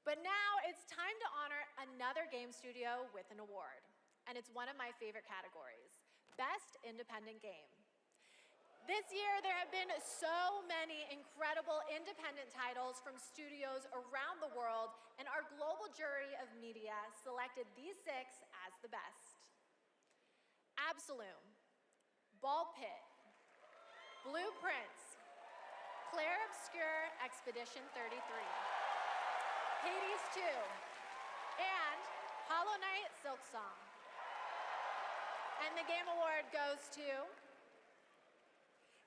But now it's time to honor another game studio with an award. And it's one of my favorite categories, Best Independent Game. This year, there have been so many incredible independent titles from studios around the world, and our global jury of media selected these 6 as the best. Absolum, Ball Pit, Blueprints, Clair Obscur Expedition 33, Hades 2, and Hollow Knight Silksong. And the Game Award goes to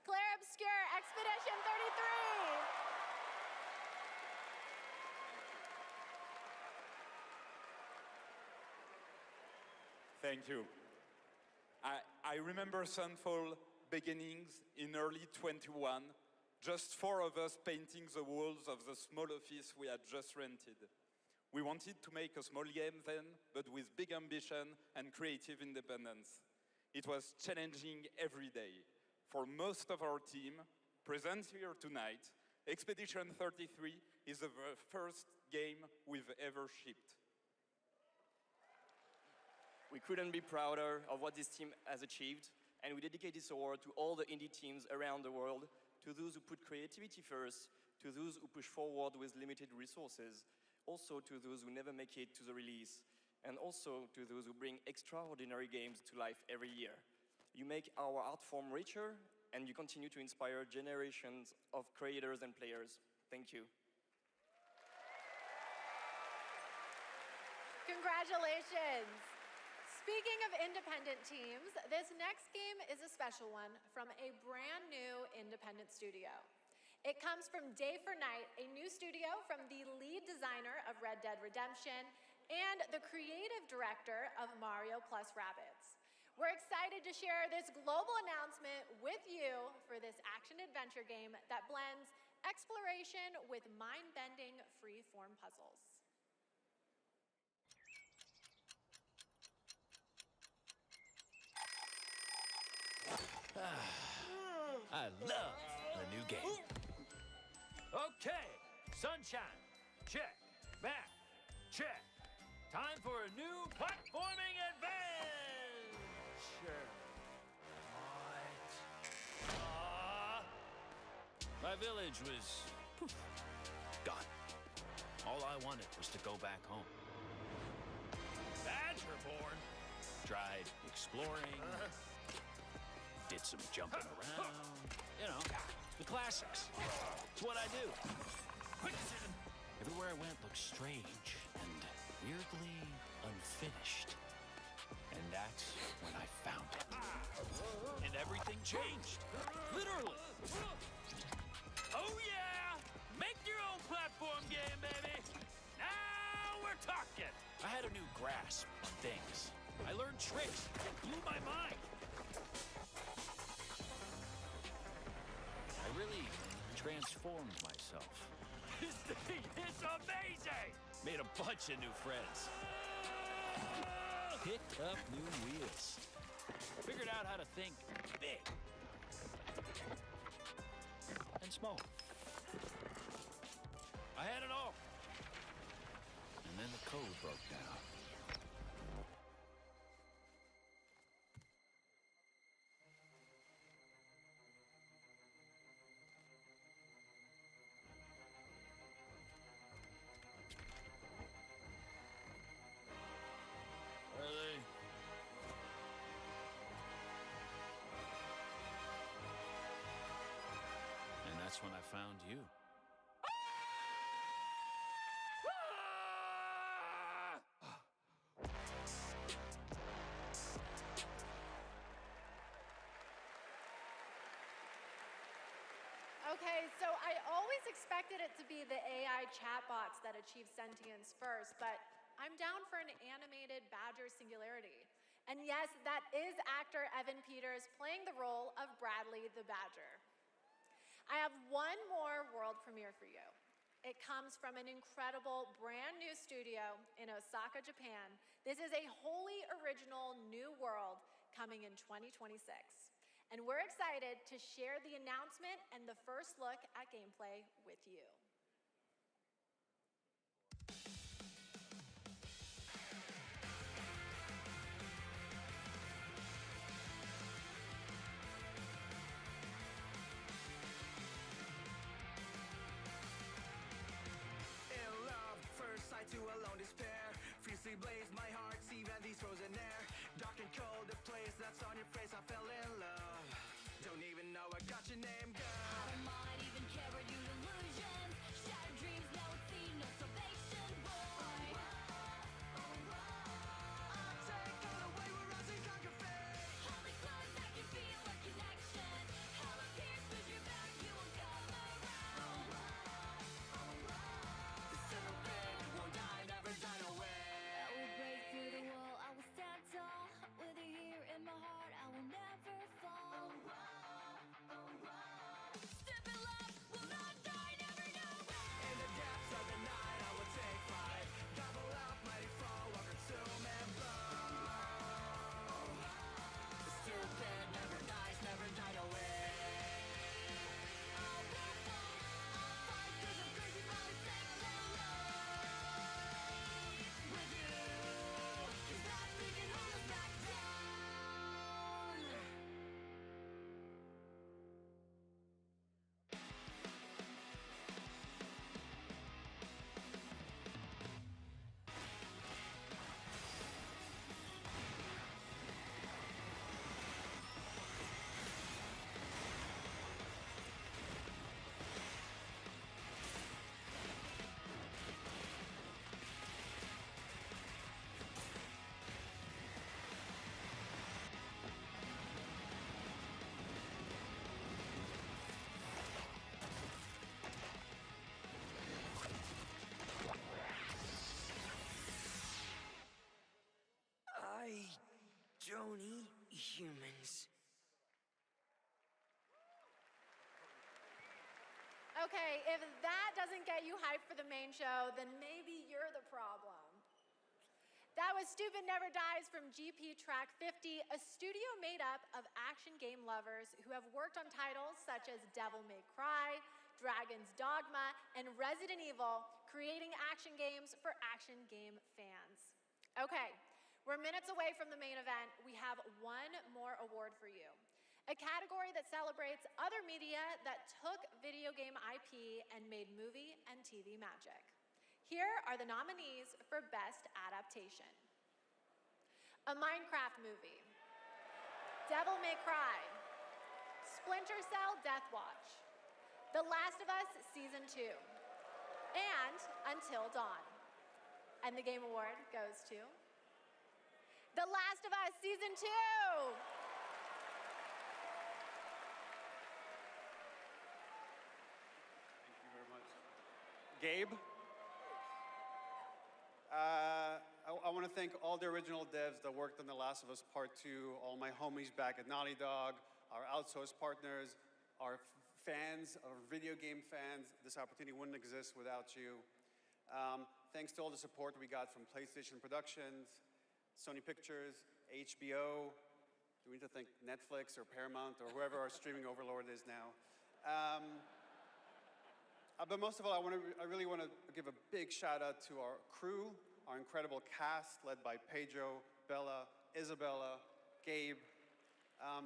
Clair Obscur Expedition 33. Thank you. I remember Sunfall beginnings in early 21, just 4 of us painting the walls of the small office we had just rented. We wanted to make a small game then, but with big ambition and creative independence. It was challenging every day. For most of our team, present here tonight, Expedition 33 is the first game we've ever shipped. We couldn't be prouder of what this team has achieved, and we dedicate this award to all the indie teams around the world, to those who put creativity first, to those who push forward with limited resources, also to those who never make it to the release, and also to those who bring extraordinary games to life every year. You make our art form richer, and you continue to inspire generations of creators and players. Thank you. Congratulations. Speaking of independent teams, this next game is a special one from a brand new independent studio. It comes from Day for Night, a new studio from the lead designer of Red Dead Redemption and the creative director of Mario + Rabbids. We're excited to share this global announcement with you for this action-adventure game that blends exploration with mind-bending free-form puzzles. I love a new game. Okay, sunshine, check. Map, check. Time for a new platforming adventure. What? My village was poof, gone. All I wanted was to go back home. Badgerborn. Tried exploring, did some jumping around. You know, the classics. It's what I do. Quick decision. Everywhere I went looked strange and weirdly unfinished. And that's when I found it. And everything changed. Literally. Oh yeah! Make your own platform game, baby! Now we're talking! I had a new grasp on things. I learned tricks that blew my mind. I really transformed myself. This thing is amazing! Made a bunch of new friends. Picked up new wheels. Figured out how to think big and small. I had it all. And then the code broke down. Really? And that's when I found you. Okay, so I always expected it to be the AI chatbots that achieve sentience first, but I'm down for an animated Badger Singularity. And yes, that is actor Evan Peters playing the role of Bradley the Badger. I have one more world premiere for you. It comes from an incredible brand new studio in Osaka, Japan. This is a wholly original new world coming in 2026. And we're excited to share the announcement and the first look at gameplay with you. blaze my heart, see these frozen air. Dark and cold, the place that's on your face, I fell in love. Don't even know I got your name, girl. I don't mind, even care what you delusions. Shattered dreams, now it seems no salvation, boy. Take all the way, we're rising, conquer fate. Hold me close, I can feel a connection. Hell appears, push your back, you won't come around. The serpent won't die, never die away. I will break through the wall, I will stand tall. With you here in my heart, I will never fall. Step in love, will not die, never know when. In the depths of the night, I will take flight. Gobble up, mighty fall, will consume and blow. The serpent never dies, never died away. I'll fight 'cause I'm crazy for the sake of love. With you, 'cause nothing can hold us back down. I don't eat humans. Okay, if that doesn't get you hyped for the main show, then maybe you're the problem. That was Stupid Never Dies from GP Track 50, a studio made up of action game lovers who have worked on titles such as Devil May Cry, Dragon's Dogma, and Resident Evil, creating action games for action game fans. Okay, we're minutes away from the main event. We have one more award for you. A category that celebrates other media that took video game IP and made movie and TV magic. Here are the nominees for Best Adaptation. A Minecraft movie, Devil May Cry, Splinter Cell Death Watch, The Last of Us Season 2, and Until Dawn. And the Game Award goes to The Last of Us Season 2! Thank you very much. Gabe? I want to thank all the original devs that worked on The Last of Us Part 2, all my homies back at Naughty Dog, our outsourced partners, our fans, our video game fans. This opportunity wouldn't exist without you. Thanks to all the support we got from PlayStation Productions, Sony Pictures, HBO. Do we need to thank Netflix or Paramount or whoever our streaming overlord is now? But most of all, I really want to give a big shout out to our crew, our incredible cast led by Pedro, Bella, Isabella, Gabe.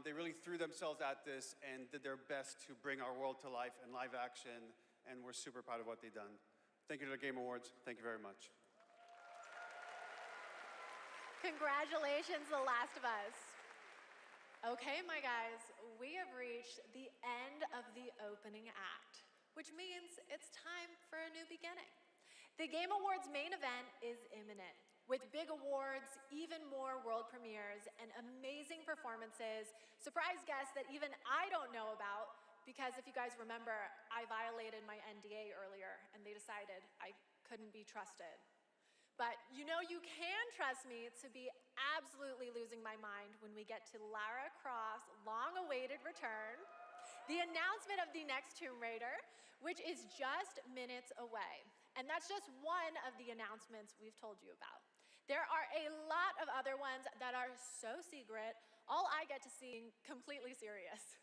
They really threw themselves at this and did their best to bring our world to life in live action, and we're super proud of what they've done. Thank you to the Game Awards. Thank you very much. Congratulations, The Last of Us. Okay, my guys, we have reached the end of the opening act, which means it's time for a new beginning. The Game Awards main event is imminent, with big awards, even more world premieres, and amazing performances, surprise guests that even I don't know about, because if you guys remember, I violated my NDA earlier, and they decided I couldn't be trusted. But you know you can trust me to be absolutely losing my mind when we get to Lara Croft's long-awaited return, the announcement of the next Tomb Raider, which is just minutes away. And that's just one of the announcements we've told you about. There are a lot of other ones that are so secret, all I get to see completely serious.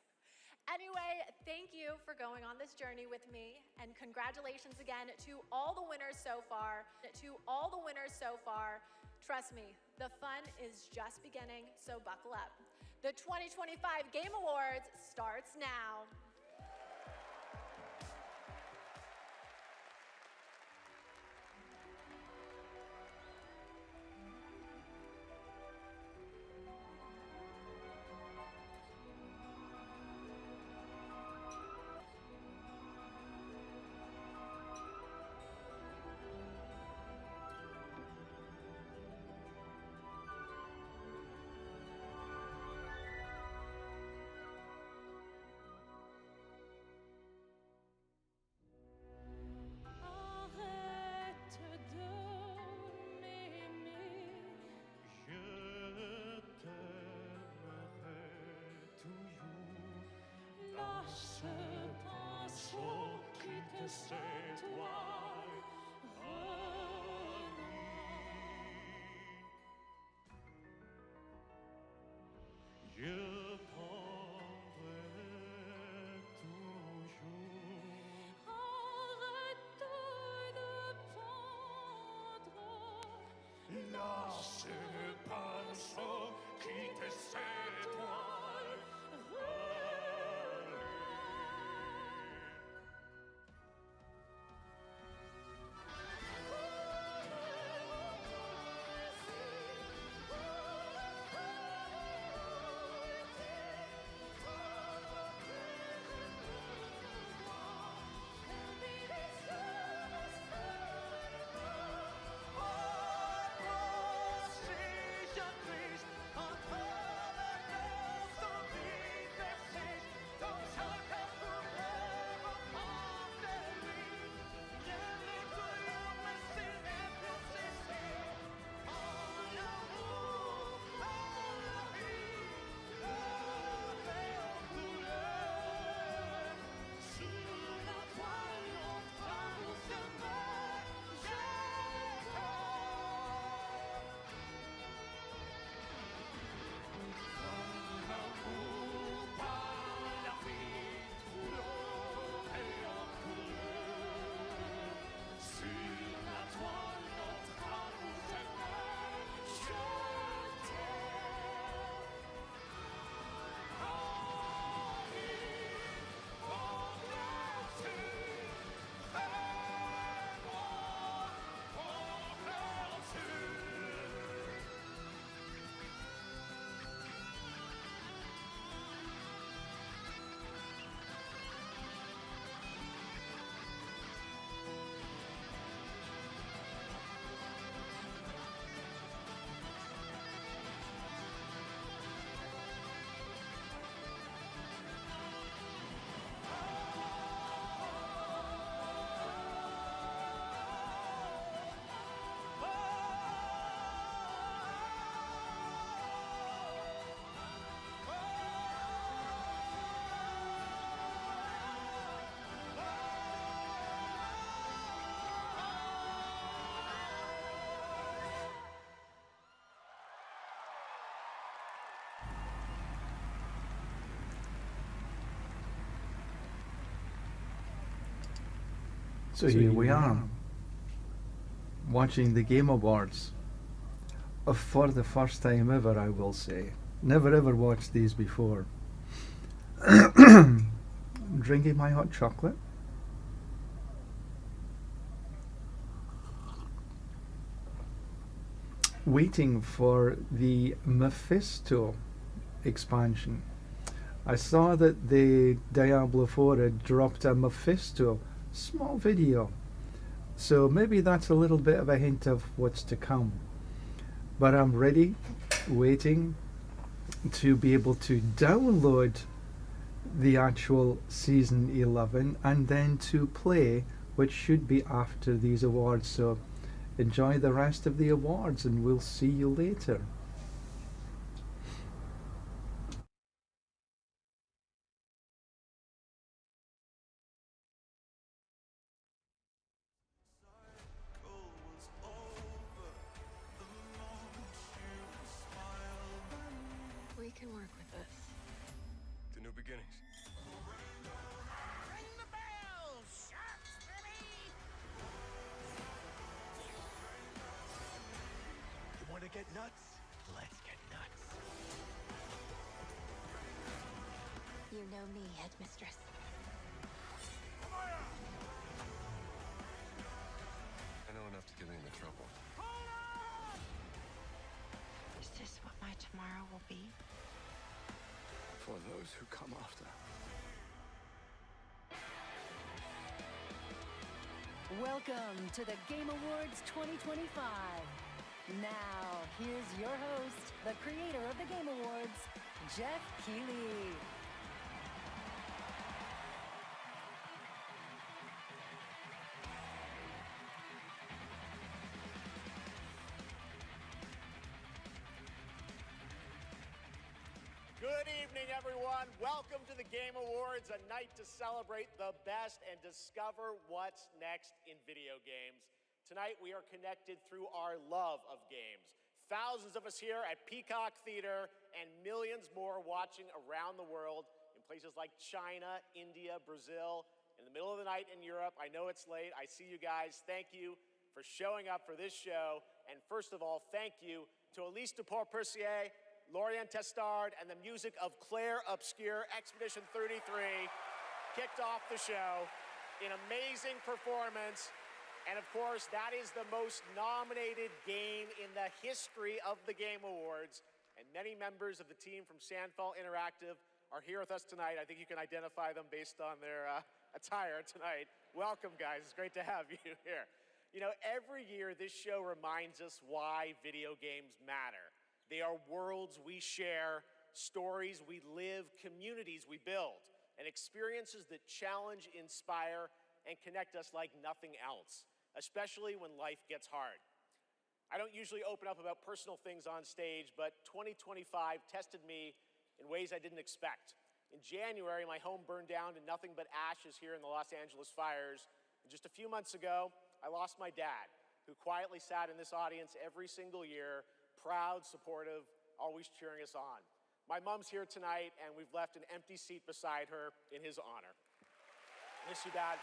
Anyway, thank you for going on this journey with me, and congratulations again to all the winners so far. Trust me, the fun is just beginning, so buckle up. The 2025 Game Awards starts now. c'est toi. Je prendrai toujours. Arrête de prendre. Lâche pas le sang qui te s'étoile. So here we are, watching the Game Awards. For the first time ever, I will say. Never ever watched these before. Drinking my hot chocolate. Waiting for the Mephisto expansion. I saw that the Diablo 4 had dropped a Mephisto small video, so maybe that's a little bit of a hint of what's to come. But I'm ready, waiting to be able to download the actual season 11 and then to play, which should be after these awards. So enjoy the rest of the awards and we'll see you later. We can work with this. The new beginnings. Ring the bell, sharks, baby! You want to get nuts? Let's get nuts. You know me, headmistress. I know enough to get me into trouble. Is this what my tomorrow will be? For those who come after. Welcome to the Game Awards 2025. Now, here's your host, the creator of the Game Awards, Jeff Keighley. Good evening. evening, everyone. Welcome to the Game Awards, a night to celebrate the best and discover what's next in video games. Tonight, we are connected through our love of games. Thousands of us here at Peacock Theater and millions more watching around the world in places like China, India, Brazil, in the middle of the night in Europe. I know it's late. I see you guys. Thank you for showing up for this show. And first of all, thank you to Elise Duport-Percier, Lorient Testard, and the music of Claire Obscure. Expedition 33 kicked off the show. An amazing performance. And of course, that is the most nominated game in the history of the Game Awards. And many members of the team from Sandfall Interactive are here with us tonight. I think you can identify them based on their attire tonight. Welcome, guys. It's great to have you here. You know, every year this show reminds us why video games matter. They are worlds we share, stories we live, communities we build, and experiences that challenge, inspire, and connect us like nothing else, especially when life gets hard. I don't usually open up about personal things on stage, but 2025 tested me in ways I didn't expect. In January, my home burned down to nothing but ashes here in the Los Angeles fires. And just a few months ago, I lost my dad, who quietly sat in this audience every single year, proud, supportive, always cheering us on. My mom's here tonight, and we've left an empty seat beside her in his honor. Miss you, Dad.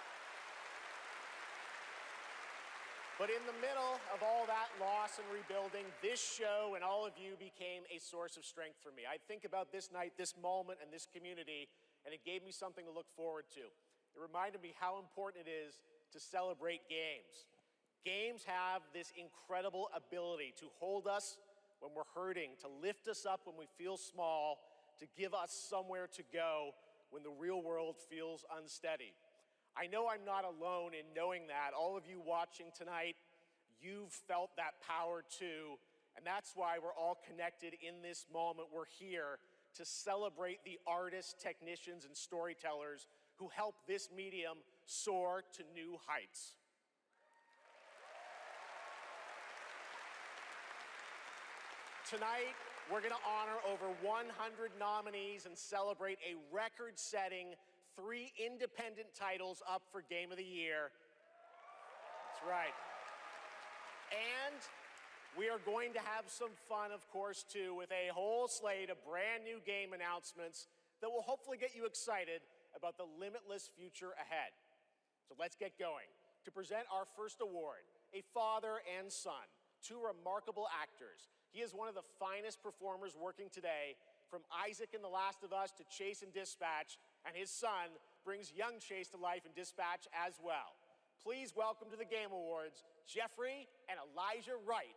But in the middle of all that loss and rebuilding, this show and all of you became a source of strength for me. I think about this night, this moment, and this community, and it gave me something to look forward to. It reminded me how important it is to celebrate games. Games have this incredible ability to hold us when we're hurting, to lift us up when we feel small, to give us somewhere to go when the real world feels unsteady. I know I'm not alone in knowing that. All of you watching tonight, you've felt that power too, and that's why we're all connected in this moment. We're here to celebrate the artists, technicians, and storytellers who help this medium soar to new heights. Tonight, we're going to honor over 100 nominees and celebrate a record-setting 3 independent titles up for Game of the Year. That's right. And we are going to have some fun, of course, too, with a whole slate of brand new game announcements that will hopefully get you excited about the limitless future ahead. So let's get going. To present our first award, a father and son, 2 remarkable actors. He is one of the finest performers working today, from Isaac in The Last of Us to Chase in Dispatch, and his son brings young Chase to life in Dispatch as well. Please welcome to the Game Awards, Jeffrey and Elijah Wright.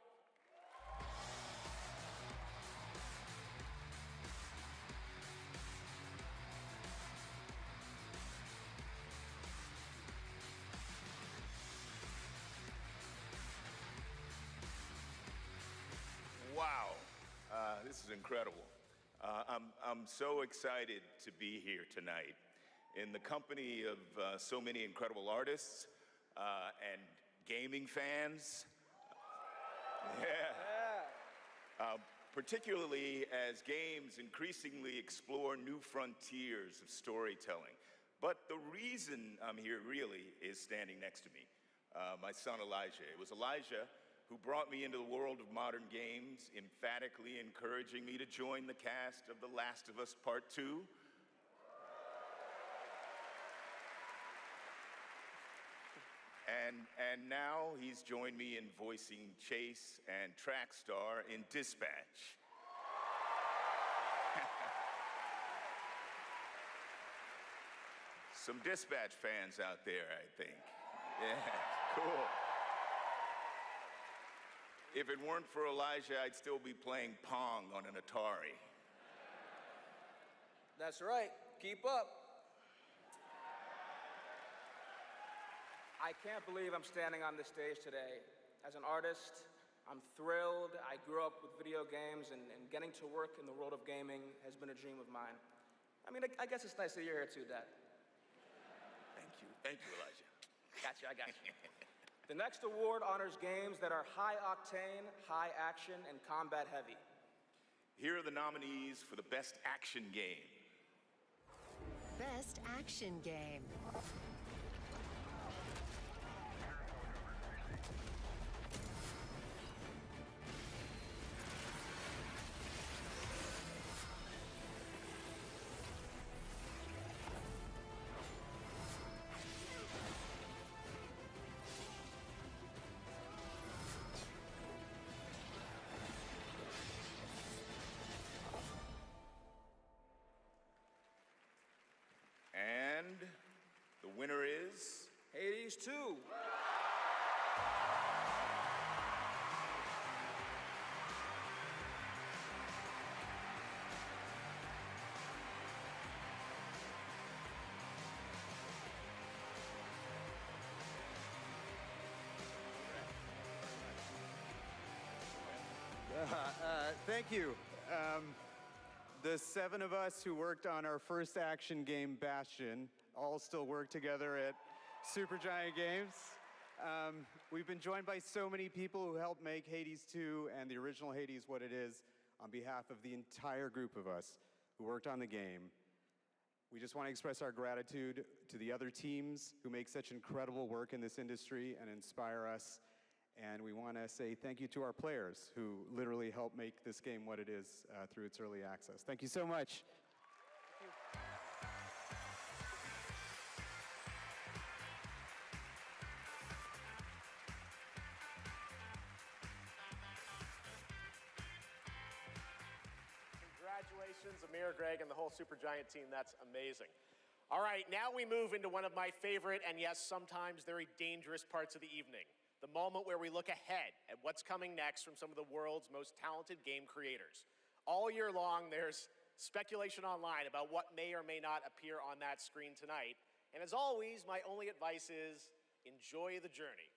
Wow, this is incredible. I'm so excited to be here tonight in the company of so many incredible artists and gaming fans. Particularly as games increasingly explore new frontiers of storytelling. But the reason I'm here really is standing next to me, my son Elijah. It was Elijah who brought me into the world of modern games, emphatically encouraging me to join the cast of The Last of Us Part 2. And now he's joined me in voicing Chase and Trackstar in Dispatch. Some Dispatch fans out there, I think. Yeah, cool. If it weren't for Elijah, I'd still be playing Pong on an Atari. That's right. Keep up. I can't believe I'm standing on this stage today. As an artist, I'm thrilled. I grew up with video games, and getting to work in the world of gaming has been a dream of mine. I mean, I guess it's nice that you're here too, Dad. Thank you. Thank you, Elijah. Gotcha, I got you. The next award honors games that are high octane, high action, and combat heavy. Here are the nominees for the Best Action Game. Best action game. And the winner is... Hades 2. Thank you. The 7 of us who worked on our first action game, Bastion, all still work together at Supergiant Games. We've been joined by so many people who helped make Hades 2 and the original Hades what it is. On behalf of the entire group of us who worked on the game, we just want to express our gratitude to the other teams who make such incredible work in this industry and inspire us. And we want to say thank you to our players who literally helped make this game what it is through its early access. Thank you so much. Congratulations, Amir, Greg, and the whole Supergiant team. That's amazing. All right, now we move into one of my favorite and, yes, sometimes very dangerous parts of the evening. The moment where we look ahead at what's coming next from some of the world's most talented game creators. All year long, there's speculation online about what may or may not appear on that screen tonight. And as always, my only advice is enjoy the journey.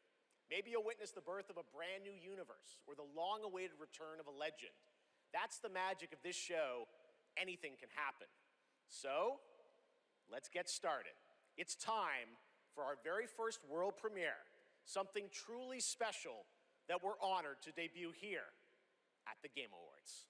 Maybe you'll witness the birth of a brand new universe or the long-awaited return of a legend. That's the magic of this show. Anything can happen. So, let's get started. It's time for our very first world premiere. Something truly special that we're honored to debut here at the Game Awards.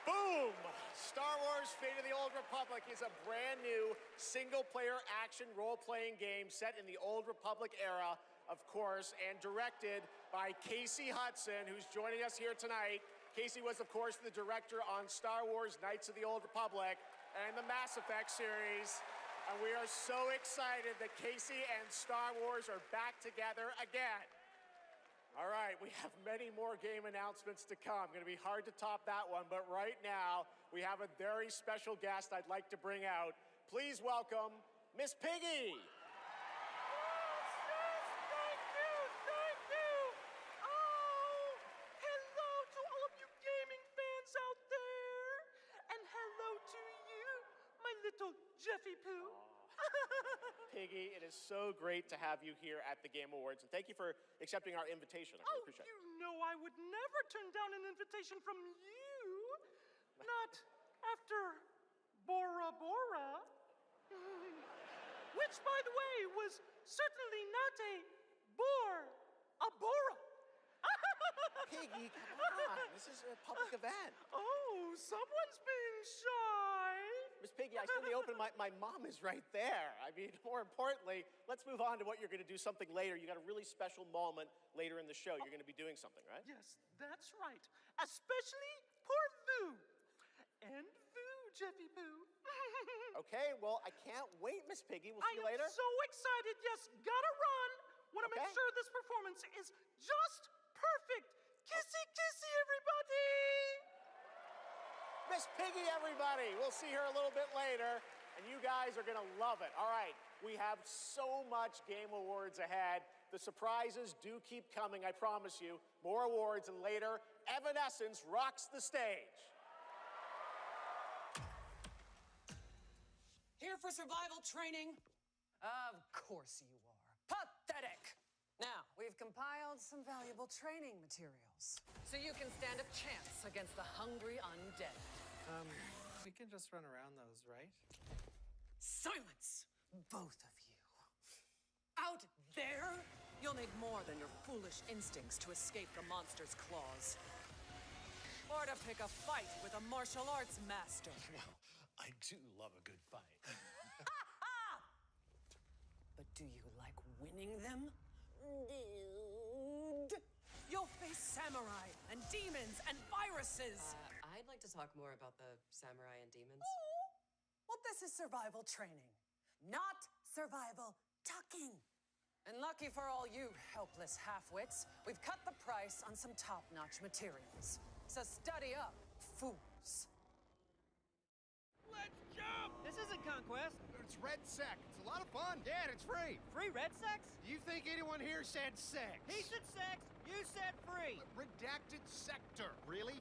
Boom! Star Wars Fate of the Old Republic is a brand new single-player action role-playing game set in the Old Republic era, of course, and directed by Casey Hudson, who's joining us here tonight. Casey was, of course, the director on Star Wars Knights of the Old Republic and the Mass Effect series. And we are so excited that Casey and Star Wars are back together again. All right, we have many more game announcements to come. Going to be hard to top that one, but right now we have a very special guest I'd like to bring out. Please welcome Miss Piggy. Thank you. Oh, hello to all of you gaming fans out there. And hello to you, my little Jeffy Poo. Piggy. It is so great to have you here at the Game Awards, and thank you for accepting our invitation. I really appreciate it. You know I would never turn down an invitation from you. Not after Bora Bora. Which, by the way, was certainly not a bore, a Bora. Piggy, come on. This is a public event. Oh, someone's being shy. Miss Piggy, I said in the open, my mom is right there. I mean, more importantly, let's move on to what you're going to do something later. You got a really special moment later in the show. You're going to be doing something, right? Yes, that's right. Especially for Vu. And Vu, Jeffy Boo. Okay, well, I can't wait, Miss Piggy. We'll see you later. I am so excited. Yes, gotta run. Want to make sure this performance is just perfect. Kissy, kissy, everybody. Miss Piggy, everybody. We'll see her a little bit later, and you guys are going to love it. All right, we have so much Game Awards ahead. The surprises do keep coming, I promise you. More awards, and later, Evanescence rocks the stage. Here for survival training? Of course you are. Pathetic! Now, we've compiled some valuable training materials, so you can stand a chance against the hungry undead. We can just run around those, right? Silence, both of you. Out there, you'll need more than your foolish instincts to escape the monster's claws. Or to pick a fight with a martial arts master. Well, I do love a good fight. But do you like winning them? Dude. You'll face samurai and demons and viruses. I'd like to talk more about the samurai and demons. Oh, well, this is survival training, not survival talking. And lucky for all you helpless half-wits, we've cut the price on some top-notch materials. So study up, fools. Let's jump! This isn't Conquest. It's Red Sec. It's a lot of fun. Yeah, it's free. Free Red Sex? Do you think anyone here said sex? He said sex. You said free. Redacted Sector. Really?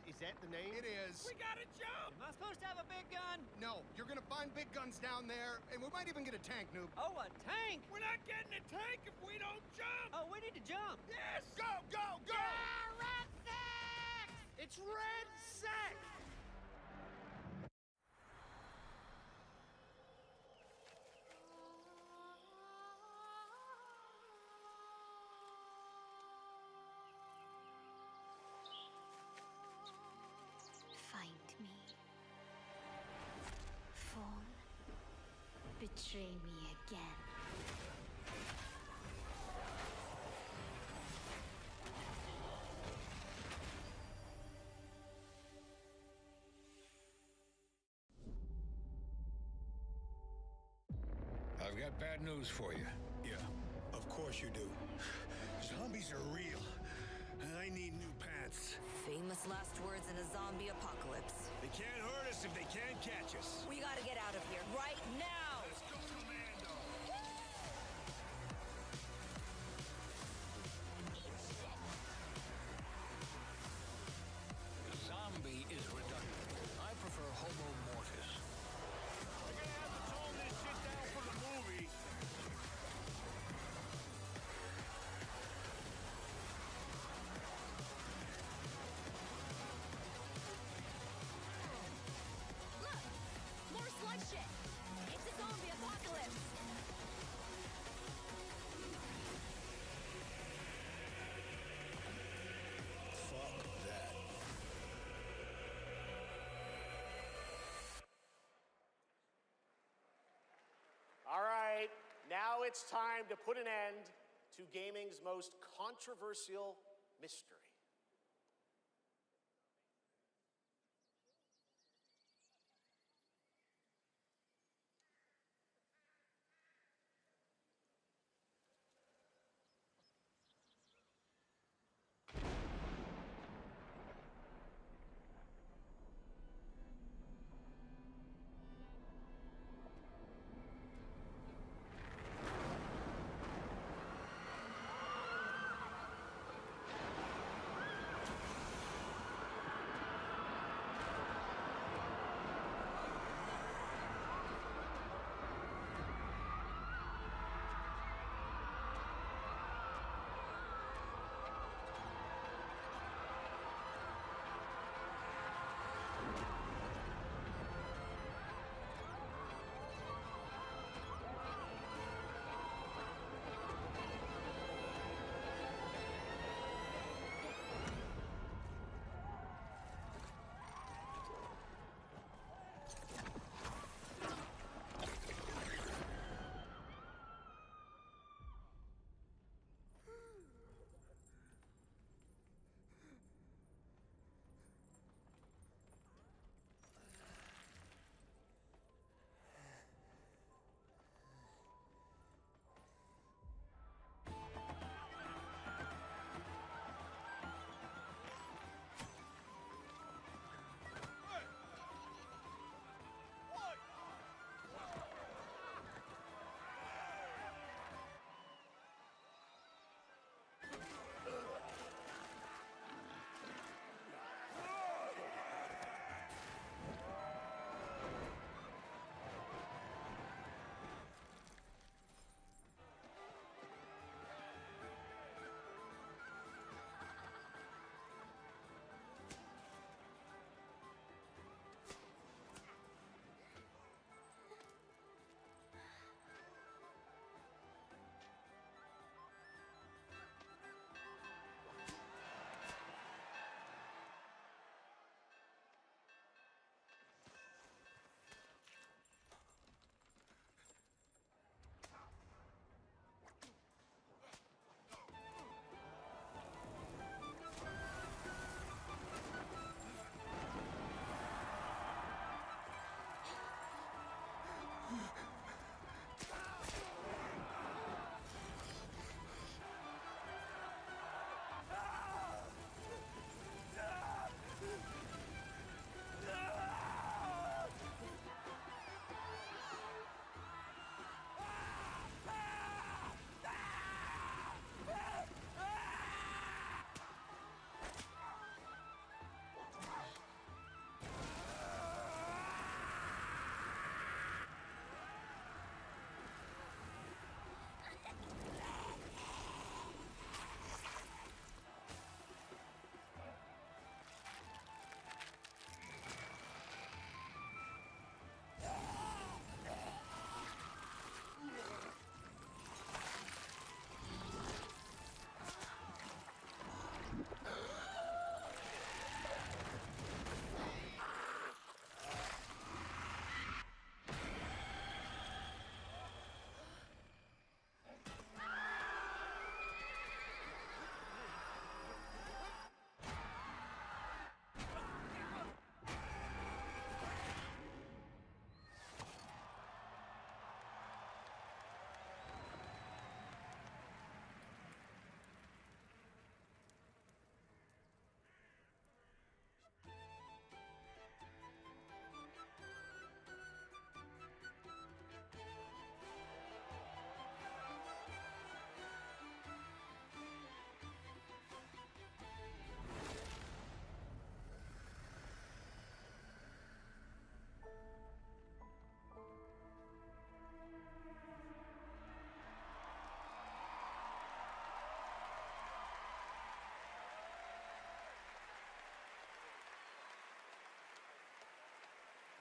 Is that the name? It is. We gotta jump! Am I supposed to have a big gun? No, you're gonna find big guns down there, and we might even get a tank, noob. Oh, a tank? We're not getting a tank if we don't jump! Oh, we need to jump. Yes! Go, go, go! Yeah, Red Sex! It's Red Sec! Find me. Phone. Betray me again. I've got bad news for you. Yeah, of course you do. Zombies are real. I need new pants. Famous last words in a zombie apocalypse. They can't hurt us if they can't catch us. We gotta get out of here right now! Let's go, Commando! Zombie is reductive. I prefer Homo mortis. We're gonna have to tone this shit down for the movie. Look! More slug shit! It's a zombie apocalypse! Fuck that. All right, now it's time to put an end to gaming's most controversial mystery.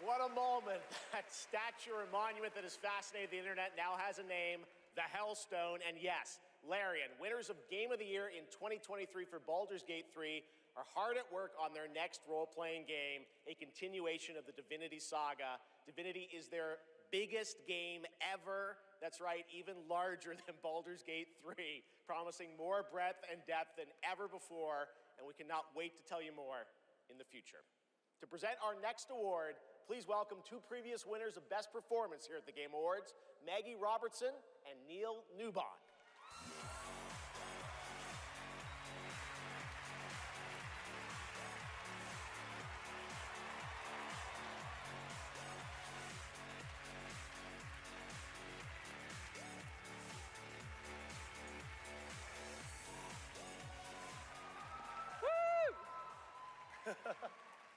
What a moment. That statue or monument that has fascinated the internet now has a name, the Hellstone. And yes, Larian, winners of Game of the Year in 2023 for Baldur's Gate 3, are hard at work on their next role-playing game, a continuation of the Divinity saga. Divinity is their biggest game ever. That's right, even larger than Baldur's Gate 3, promising more breadth and depth than ever before, and we cannot wait to tell you more in the future. To present our next award, please welcome two previous winners of Best Performance here at the Game Awards, Maggie Robertson and Neil Newbon.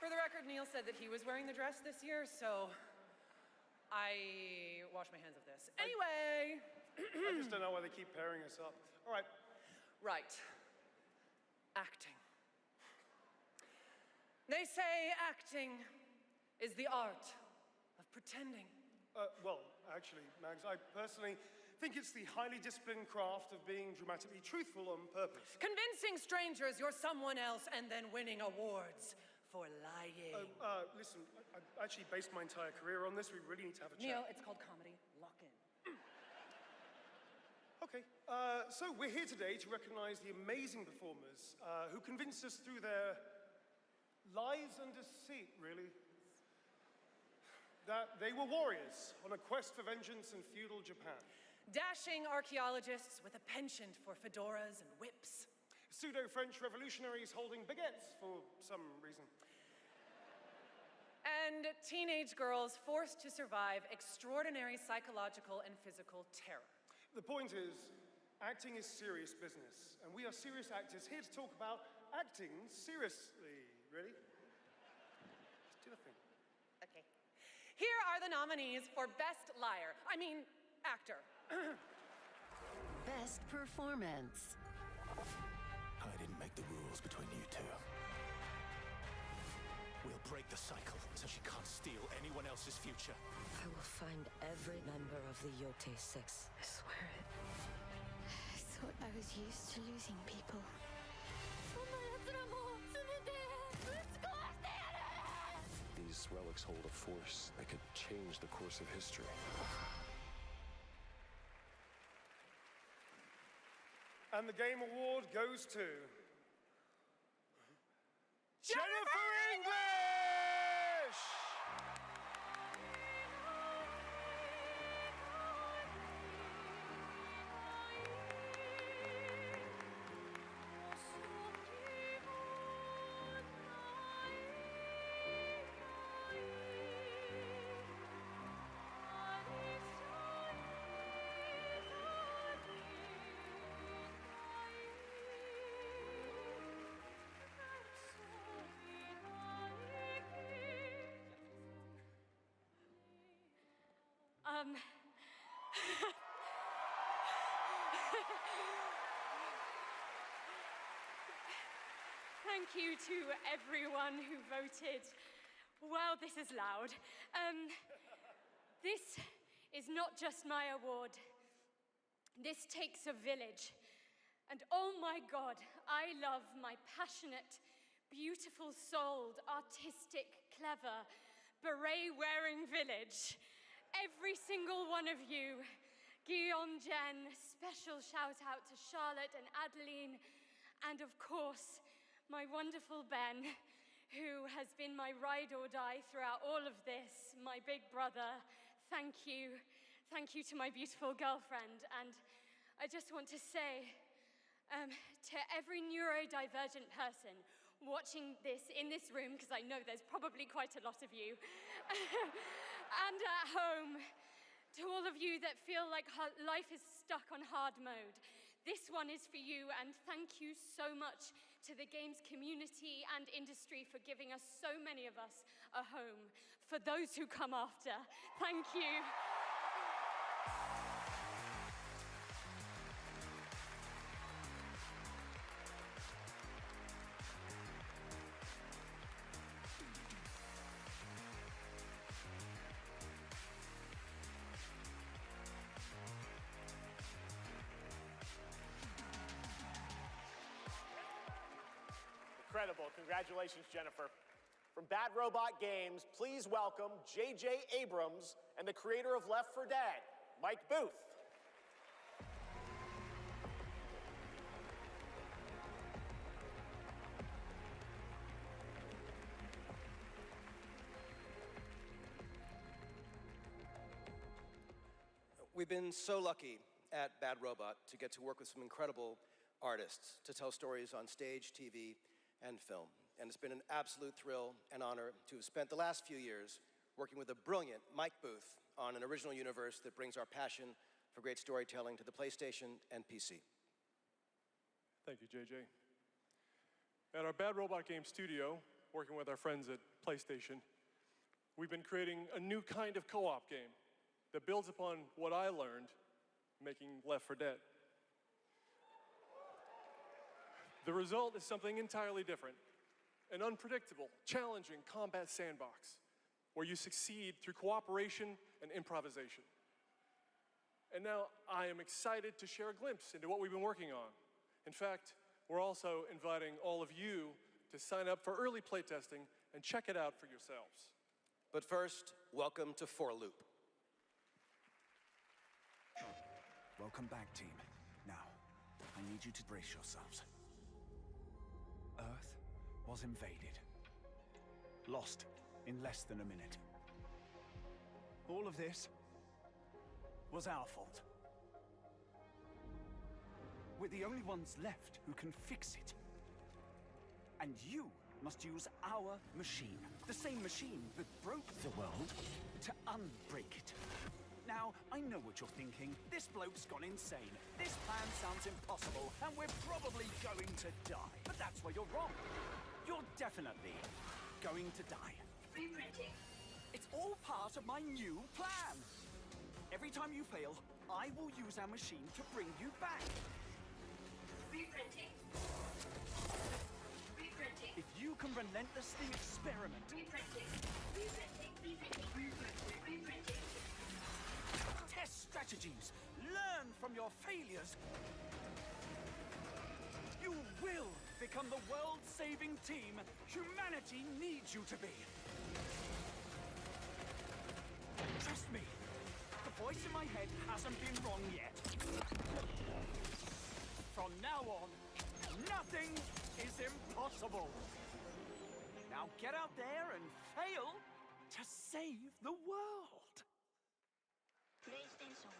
For the record, Neil said that he was wearing the dress this year, so I wash my hands of this. Anyway. I just don't know why they keep pairing us up. All right. Right. Acting. They say acting is the art of pretending. Well, actually, Mags, I personally think it's the highly disciplined craft of being dramatically truthful on purpose. Convincing strangers you're someone else and then winning awards for lying. Listen, I actually based my entire career on this. We really need to have a Neil, chat. it's called comedy. Lock in. Okay, so we're here today to recognize the amazing performers who convinced us through their lies and deceit, really, that they were warriors on a quest for vengeance in feudal Japan. Dashing archaeologists with a penchant for fedoras and whips. Pseudo-French revolutionaries holding baguettes for some reason. And teenage girls forced to survive extraordinary psychological and physical terror. The point is, acting is serious business, and we are serious actors here to talk about acting seriously, really. Just do the thing. Okay. Here are the nominees for Best Liar. I mean, actor. Best performance. I didn't make the rules between you two. We'll break the cycle so she can't steal anyone else's future. I will find every member of the Yote Six. I swear it. I thought I was used to losing people. These relics hold a force that could change the course of history. And the Game Award goes to Jennifer English! Thank you to everyone who voted. Wow, this is loud. This is not just my award. This takes a village. And oh my God, I love my passionate, beautiful-souled, artistic, clever, beret-wearing village. Every single one of you. Guillaume, Jen, special shout out to Charlotte and Adeline, and of course, my wonderful Ben, who has been my ride or die throughout all of this, my big brother. Thank you. Thank you to my beautiful girlfriend. And I just want to say to every neurodivergent person watching this in this room, because I know there's probably quite a lot of you, and at home, to all of you that feel like life is stuck on hard mode, this one is for you, and thank you so much to the games community and industry for giving us, so many of us, a home. For those who come after, thank you. incredible. Congratulations, Jennifer. From Bad Robot Games, please welcome J.J. Abrams and the creator of Left 4 Dead, Mike Booth. We've been so lucky at Bad Robot to get to work with some incredible artists to tell stories on stage, TV, and film. And it's been an absolute thrill and honor to have spent the last few years working with the brilliant Mike Booth on an original universe that brings our passion for great storytelling to the PlayStation and PC. Thank you, JJ. At our Bad Robot Game studio, working with our friends at PlayStation, we've been creating a new kind of co-op game that builds upon what I learned making Left 4 Dead. The result is something entirely different, an unpredictable, challenging combat sandbox where you succeed through cooperation and improvisation. And now I am excited to share a glimpse into what we've been working on. In fact, we're also inviting all of you to sign up for early playtesting and check it out for yourselves. But first, welcome to 4 Loop. Welcome back, team. Now, I need you to brace yourselves. Earth was invaded. Lost in less than a minute. All of this was our fault. We're the only ones left who can fix it. And you must use our machine, the same machine that broke the world, to unbreak it. Now, I know what you're thinking. This bloke's gone insane. This plan sounds impossible, and we're probably going to die. But that's where you're wrong. You're definitely going to die. Reprinting. It's all part of my new plan. Every time you fail, I will use our machine to bring you back. Reprinting. Reprinting. If you can relentlessly experiment. Reprinting. Reprinting. Reprinting. Reprinting. Test strategies. Learn from your failures. You will become the world-saving team humanity needs you to be. Trust me. The voice in my head hasn't been wrong yet. From now on, nothing is impossible. Now get out there and fail to save the world. PlayStation.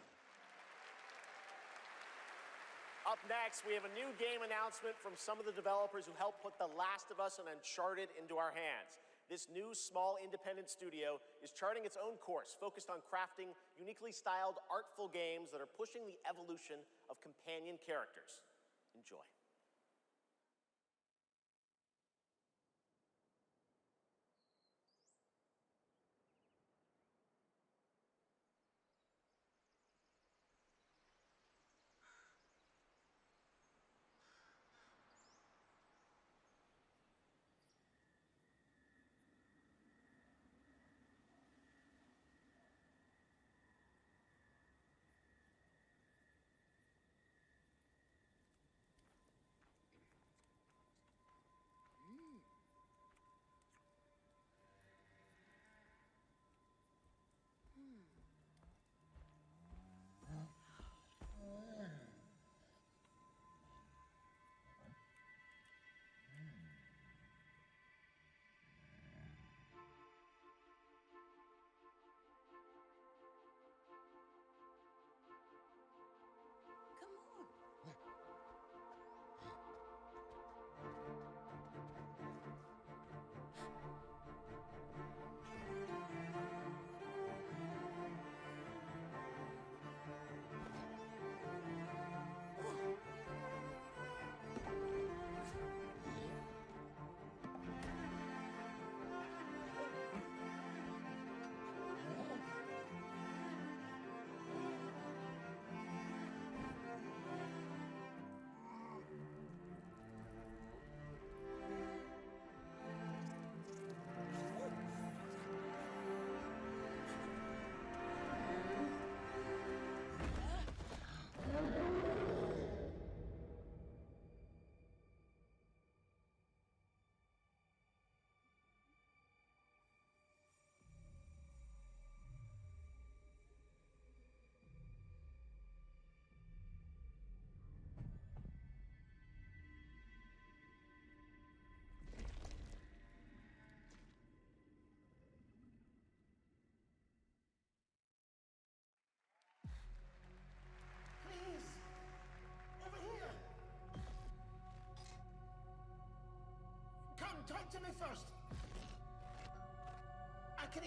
Up next, we have a new game announcement from some of the developers who helped put The Last of Us and Uncharted into our hands. This new, small, independent studio is charting its own course, focused on crafting uniquely styled, artful games that are pushing the evolution of companion characters. Enjoy.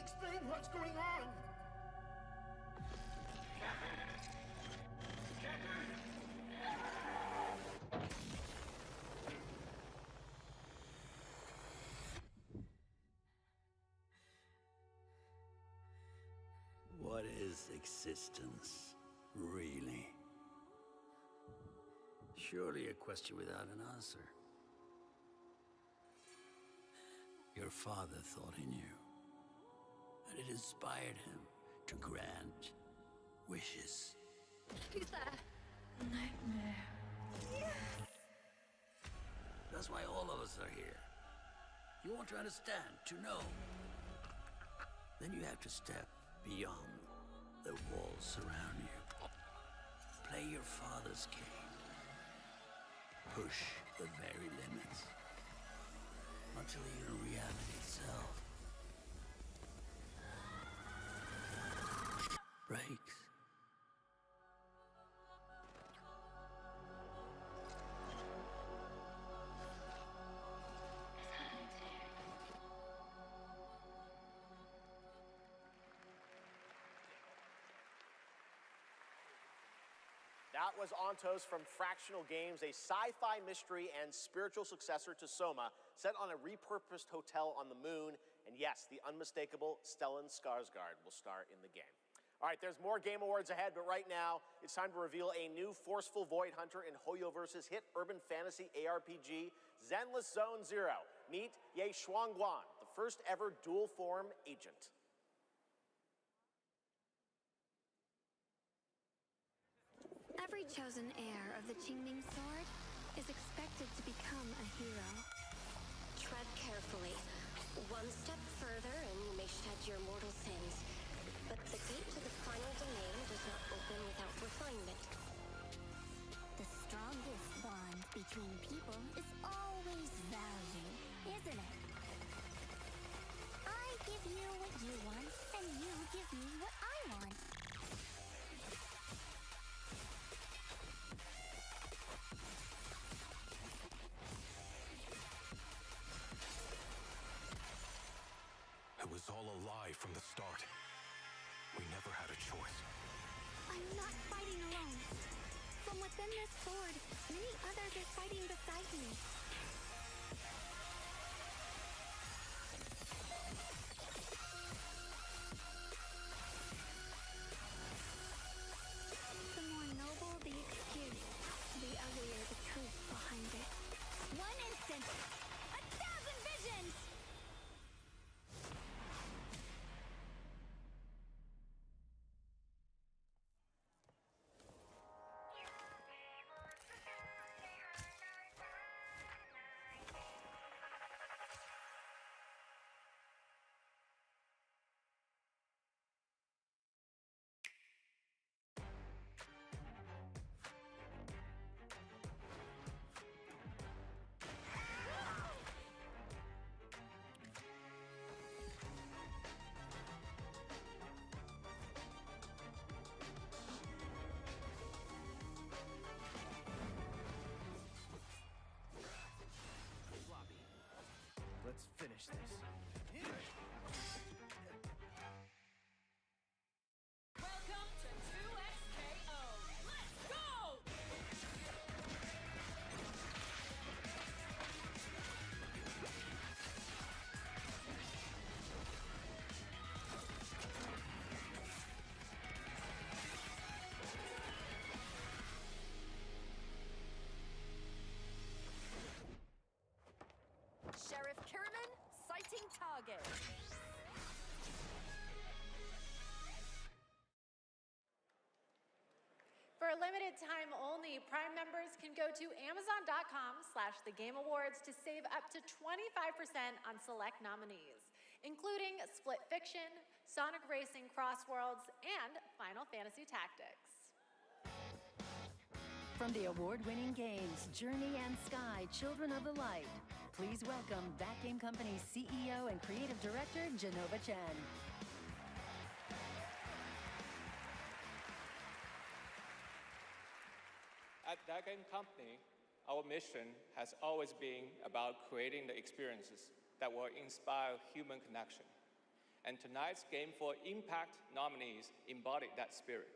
explain what's going on. What is existence, really? Surely a question without an answer. Your father thought he knew, and it inspired him to grant wishes. Who's that? Nightmare. Yes! That's why all of us are here. You want to understand, to know. Then you have to step beyond the walls around you. Play your father's game. Push the very limits. Until even reality itself breaks. That was Ontos from Fractional Games, a sci-fi mystery and spiritual successor to Soma, set on a repurposed hotel on the moon. And yes, the unmistakable Stellan Skarsgård will star in the game. All right, there's more Game Awards ahead, but right now, it's time to reveal a new forceful Void Hunter in Hoyoverse's hit urban fantasy ARPG, Zenless Zone Zero. Meet Ye Shuangguan, the first ever dual-form agent. Every chosen heir of the Qingming Sword is expected to become a hero. Tread carefully. One step further and you may shed your mortal sins. But the gate to the final domain does not open without refinement. The strongest bond between people is always value, isn't it? I give you what you want, and you give me what I want. It was all a lie from the start. We never had a choice. I'm not fighting alone. From within this sword, many others are fighting beside me. The more noble the excuse, the uglier the truth behind it. One instant, 1,000 visions! Let's finish this. Welcome to 2XKO. Let's go! Sheriff Kiriman, sighting target. For a limited time only, Prime members can go to Amazon.com/thegameawards to save up to 25% on select nominees, including Split Fiction, Sonic Racing Cross Worlds, and Final Fantasy Tactics. From the award-winning games Journey and Sky, Children of the Light, please welcome That Game Company's CEO and Creative Director, Genova Chen. At That Game Company, our mission has always been about creating the experiences that will inspire human connection. and tonight's Game for Impact nominees embodied that spirit.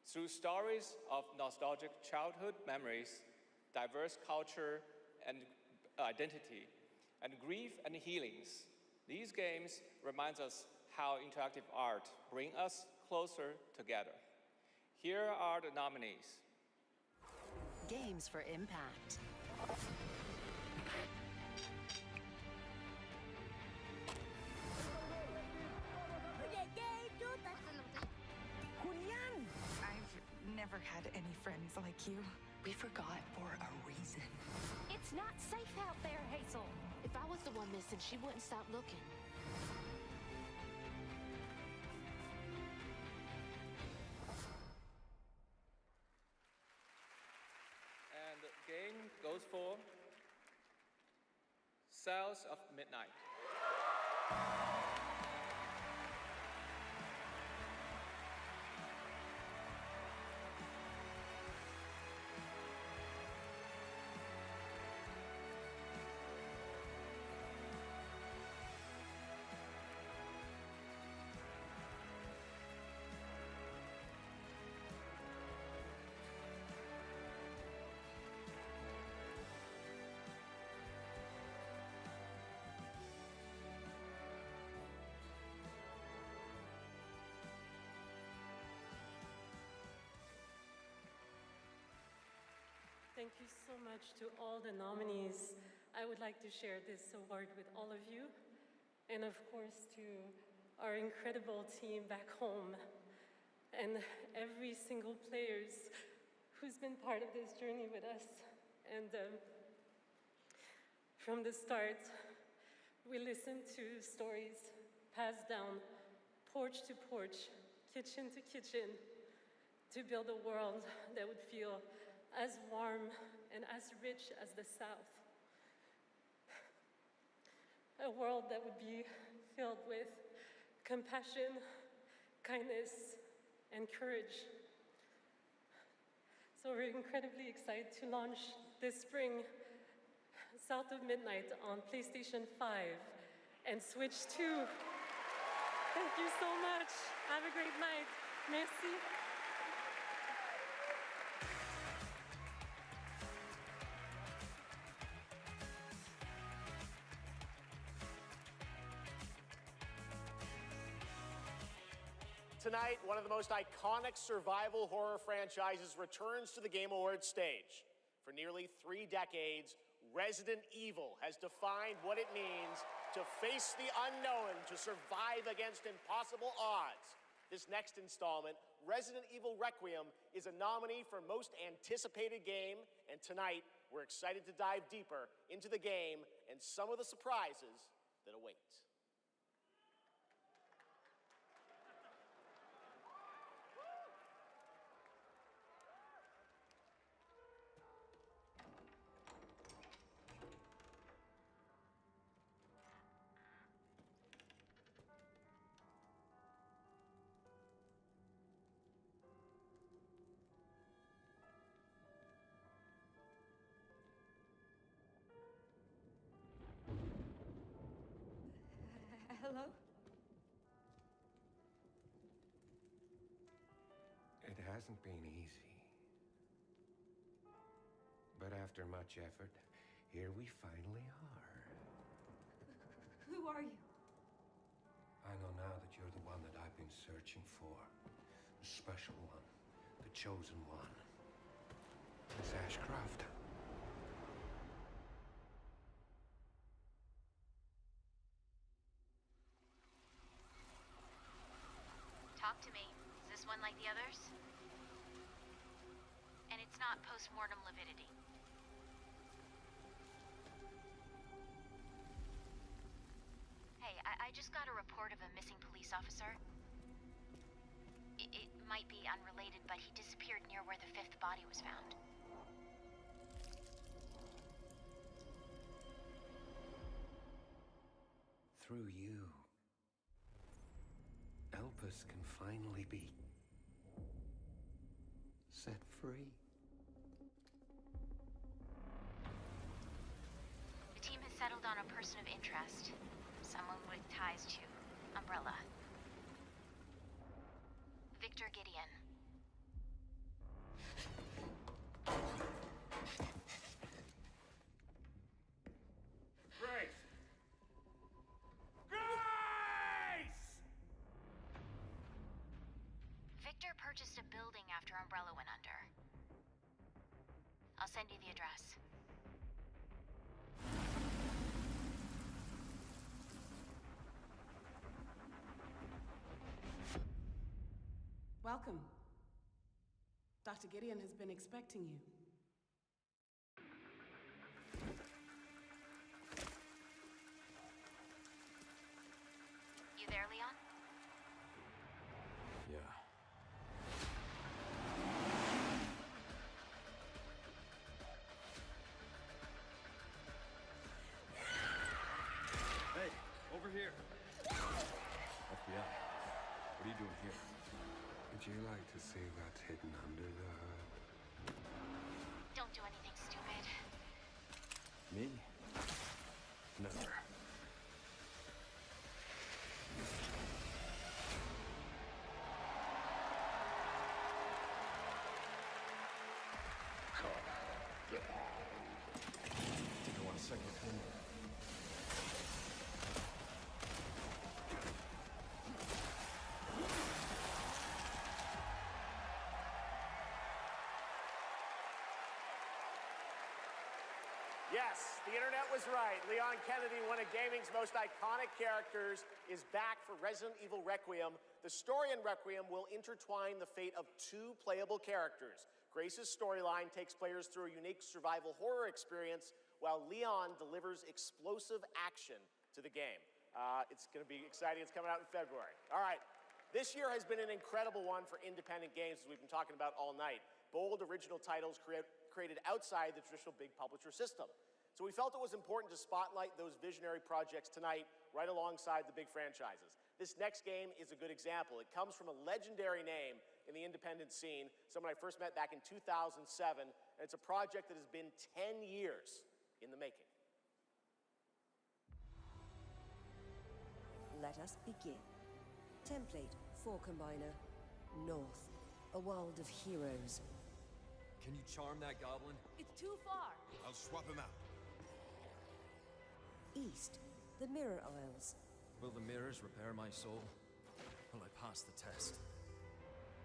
Through stories of nostalgic childhood memories, diverse culture and identity, and grief and healings, these games remind us how interactive art brings us closer together. Here are the nominees. Games for Impact. I've never had any friends like you. We forgot for a reason. It's not safe out there, Hazel. If I was the one missing, she wouldn't stop looking. And the game goes for Cells of Midnight. Thank you so much to all the nominees. I would like to share this award with all of you, and of course to our incredible team back home, and every single players who's been part of this journey with us. And from the start, we listened to stories passed down porch to porch, kitchen to kitchen, to build a world that would feel as warm and as rich as the South. A world that would be filled with compassion, kindness, and courage. So we're incredibly excited to launch this spring South of Midnight on PlayStation 5 and Switch 2. Thank you so much. Have a great night. Merci. Tonight, one of the most iconic survival horror franchises returns to the Game Awards stage. For nearly 3 decades, Resident Evil has defined what it means to face the unknown, to survive against impossible odds. This next installment, Resident Evil Requiem, is a nominee for Most Anticipated Game, and tonight, we're excited to dive deeper into the game and some of the surprises that await. Hello? It hasn't been easy. But after much effort, here we finally are. Who are you? I know now that you're the one that I've been searching for. The special one. The chosen one. Miss Ashcroft. Talk to me. Is this one like the others? And it's not post-mortem lividity. Hey, I just got a report of a missing police officer. It might be unrelated, but he disappeared near where the 5th body was found. Through you, Elpis can finally be set free. The team has settled on a person of interest, someone with ties to Umbrella. Victor Gideon. Grace! Grace! Victor purchased a building after Umbrella went under. I'll send you the address. Welcome. Dr. Gideon has been expecting you. You there, Leon? Yeah. Hey, over here. FBI. What are you doing here? Would you like to see what's hidden under the hood? Don't do anything stupid. Me? Never. Think I want a second opinion. Yes, the internet was right. Leon Kennedy, one of gaming's most iconic characters, is back for Resident Evil Requiem. The story in Requiem will intertwine the fate of two playable characters. Grace's storyline takes players through a unique survival horror experience, while Leon delivers explosive action to the game. It's going to be exciting. It's coming out in February. All right. This year has been an incredible one for independent games, as we've been talking about all night. Bold, original titles created outside the traditional big publisher system. So we felt it was important to spotlight those visionary projects tonight, right alongside the big franchises. This next game is a good example. It comes from a legendary name in the independent scene, someone I first met back in 2007, and it's a project that has been 10 years in the making. Let us begin. Template 4 Combiner. North. A world of heroes. Can you charm that goblin? It's too far. I'll swap him out. East. The Mirror Isles. Will the mirrors repair my soul? Will I pass the test?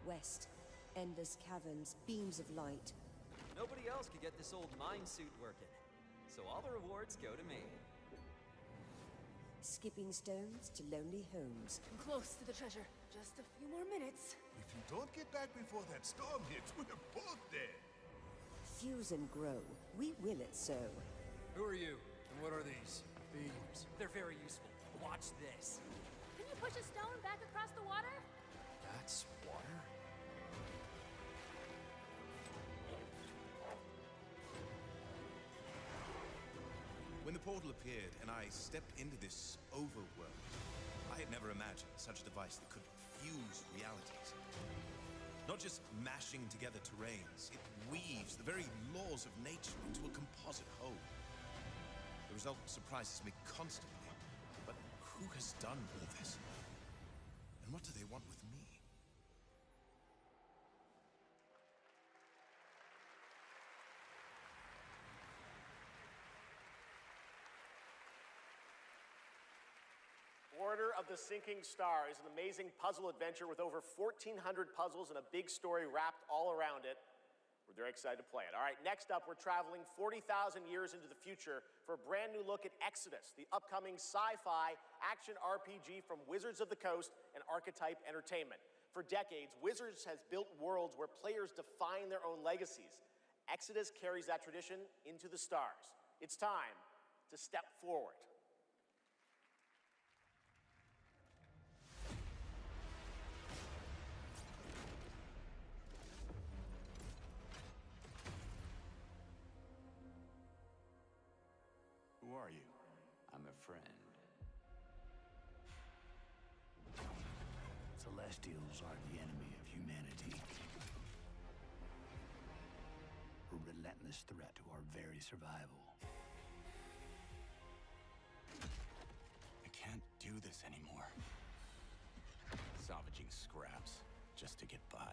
West. Endless caverns, beams of light. Nobody else could get this old mine suit working. So all the rewards go to me. Skipping stones to lonely homes. I'm close to the treasure. Just a few more minutes. If you don't get back before that storm hits, we're both dead. Fuse and grow. We will it so. Who are you? And what are these? Beams. They're very useful. Watch this. Can you push a stone back across the water? That's water? When the portal appeared and I stepped into this overworld, I had never imagined such a device that could fuse realities. Not just mashing together terrains, it weaves the very laws of nature into a composite whole. The result surprises me constantly, but who has done all this? And what do they want with me? Order of the Sinking Star is an amazing puzzle adventure with over 1,400 puzzles and a big story wrapped all around it. We're very excited to play it. All right, next up, we're traveling 40,000 years into the future for a brand new look at Exodus, the upcoming sci-fi action RPG from Wizards of the Coast and Archetype Entertainment. For decades, Wizards has built worlds where players define their own legacies. Exodus carries that tradition into the stars. It's time to step forward. Who are you? I'm a friend. Celestials are the enemy of humanity. A relentless threat to our very survival. I can't do this anymore. salvaging scraps just to get by.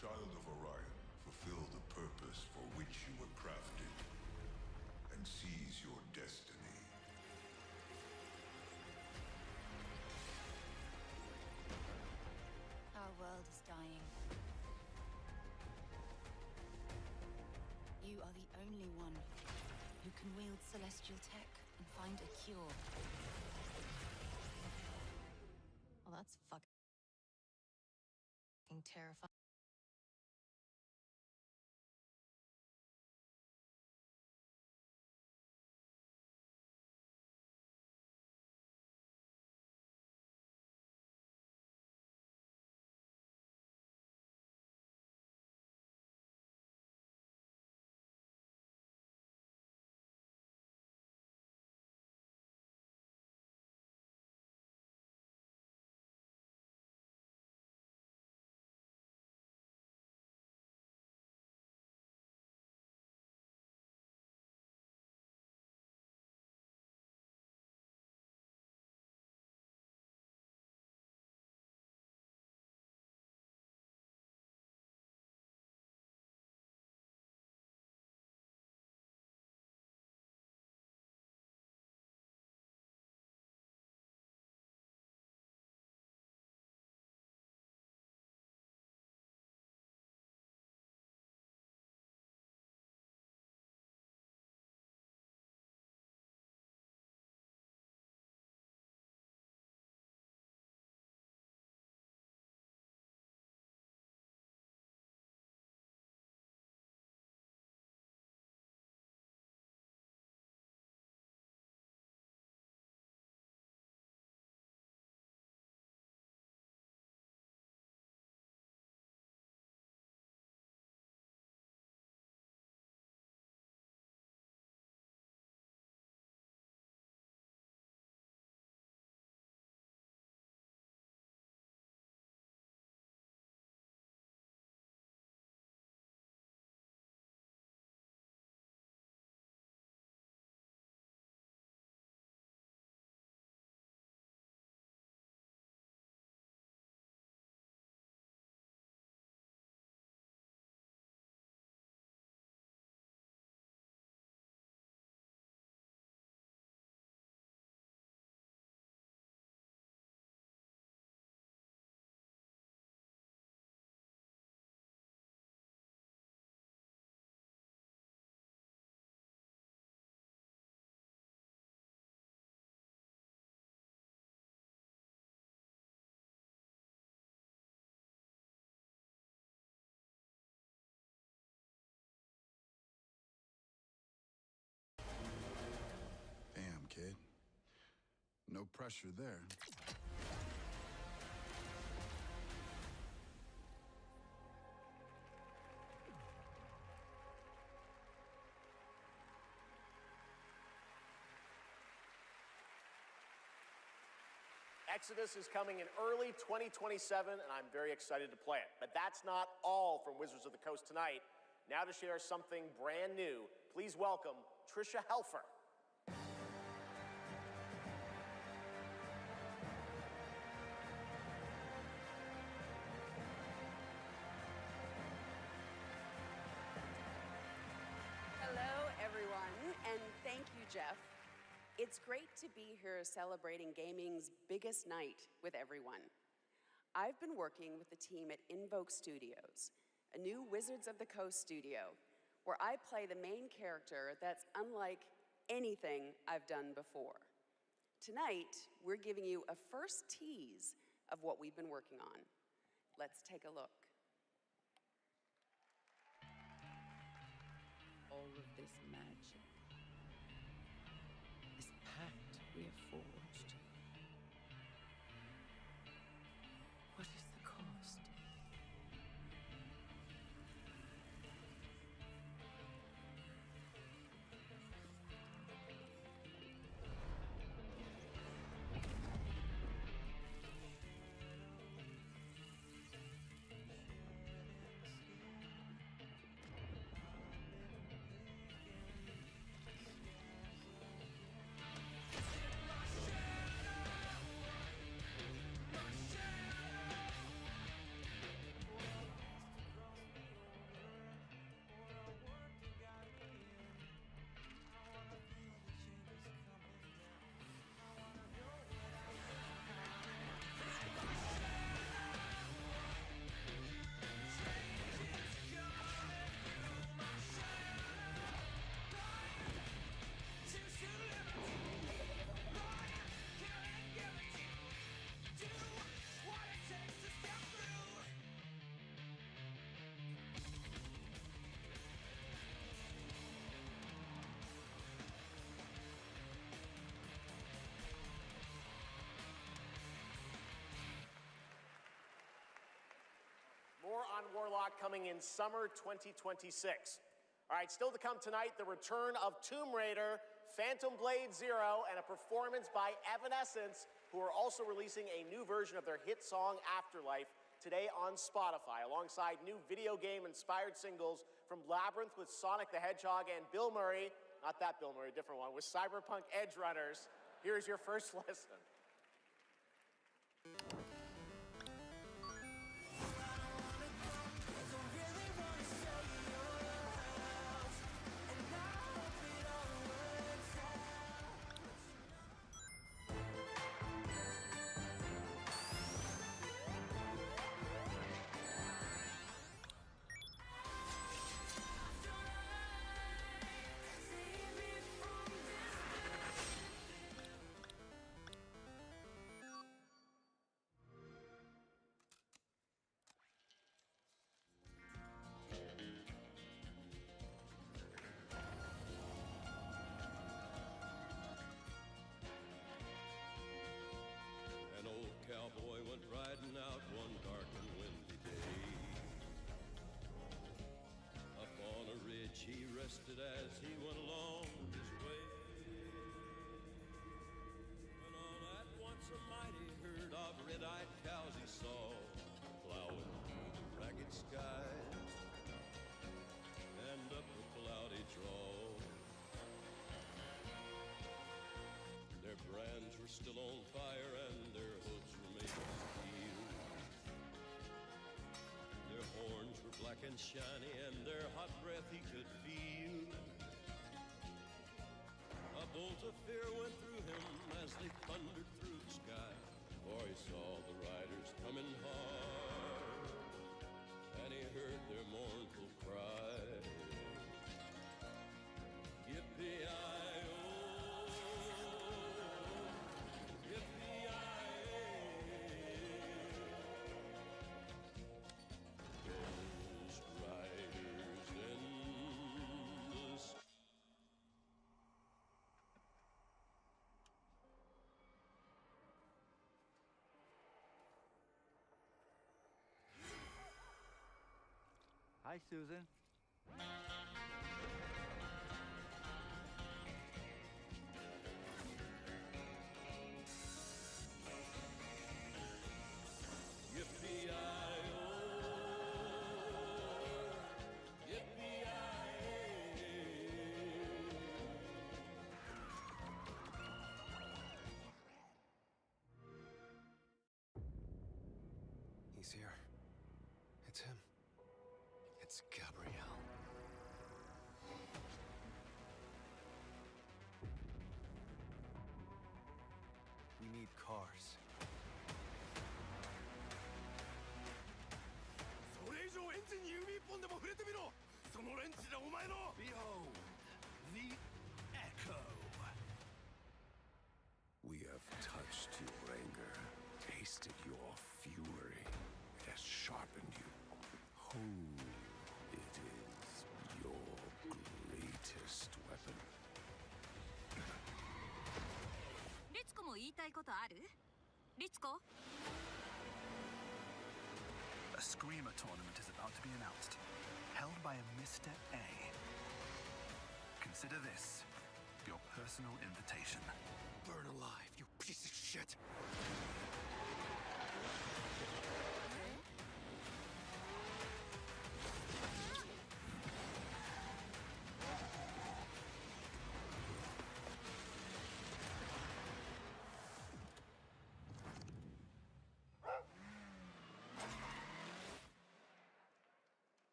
Child of Orion, fulfill the purpose for which you were crafted, and seize your destiny. Our world is dying. You are the only one who can wield celestial tech and find a cure. Well, that's fucking terrifying. Damn, kid. No pressure there. Exodus is coming in early 2027, and I'm very excited to play it. But that's not all from Wizards of the Coast tonight. Now to share something brand new, please welcome Trisha Helfer. Hello, everyone, and thank you, Jeff. It's great to be here celebrating gaming's biggest night with everyone. I've been working with the team at Invoke Studios, a new Wizards of the Coast studio, where I play the main character that's unlike anything I've done before. Tonight, we're giving you a first tease of what we've been working on. Let's take a look. All of this magic, this pact we have forged. What is the cost? Warlock coming in summer 2026. All right, still to come tonight, the return of Tomb Raider, Phantom Blade Zero, and a performance by Evanescence, who are also releasing a new version of their hit song Afterlife today on Spotify, alongside new video game-inspired singles from Labyrinth with Sonic the Hedgehog and Bill Murray, not that Bill Murray, a different one, with Cyberpunk Edge Runners. Here's your first listen. An old cowboy went riding out one dark and windy day. Up on a ridge he rested as he went along his way. When all at once a mighty herd of red-eyed cows he saw plowing through the ragged skies and up a cloudy draw. Their brands were still on fire and their hooves were made of steel. Their horns were black and shiny and their hot breath he could feel. A bolt of fear went through him as they thundered through the sky, for he saw the riders coming hard and he heard their mournful cry. Yippee-i-oh, Ghost riders in the sky. Hi, Susan. Yippee-i-oh, yippee-i-oh. He's here. It's him. It's Gabrielle. We need cars. Behold, the Echo. We have touched your anger, tasted your fury. It has sharpened you. It is your greatest weapon. リツコも言いたいことある？リツコ？ A Screamer tournament is about to be announced, held by a Mr. A. Consider this your personal invitation. Burn alive, you piece of shit!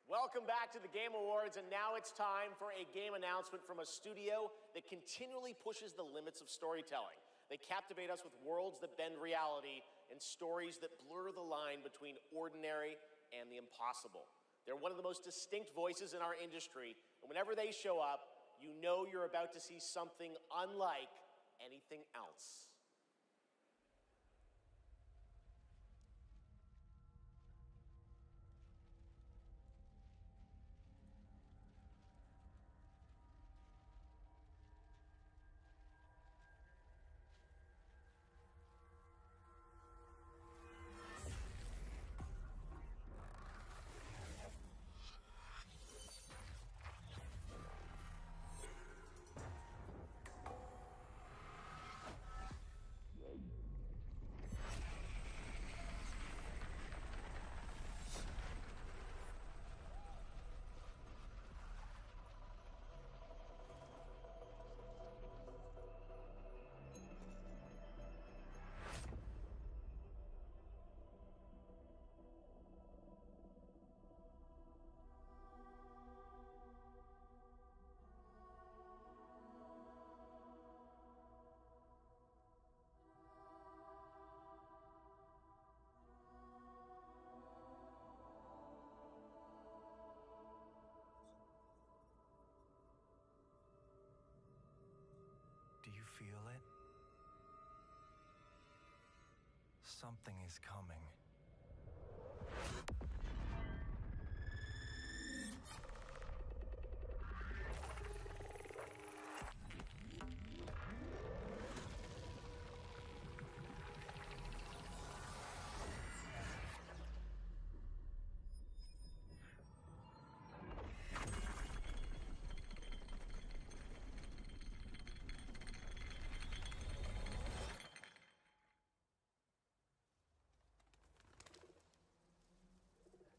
Welcome back to the Game Awards, and now it's time for a game announcement from a studio that continually pushes the limits of storytelling. They captivate us with worlds that bend reality and stories that blur the line between ordinary and the impossible. They're one of the most distinct voices in our industry, and whenever they show up, you know you're about to see something unlike anything else. Something is coming.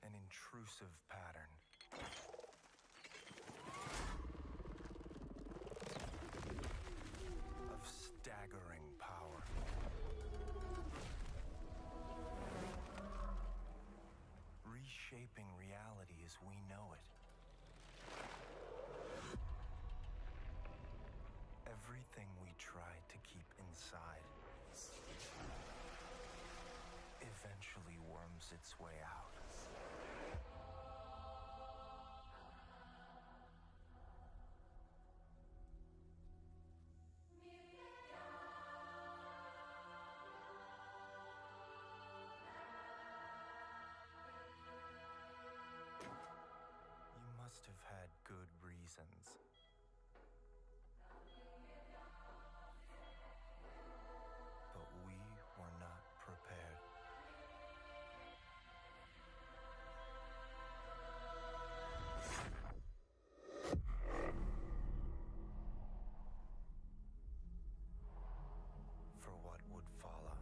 An intrusive pattern. Of staggering power. Reshaping reality as we know it. Everything we tried to keep inside eventually worms its way out. You must have had good reasons. But we were not prepared. For what would follow.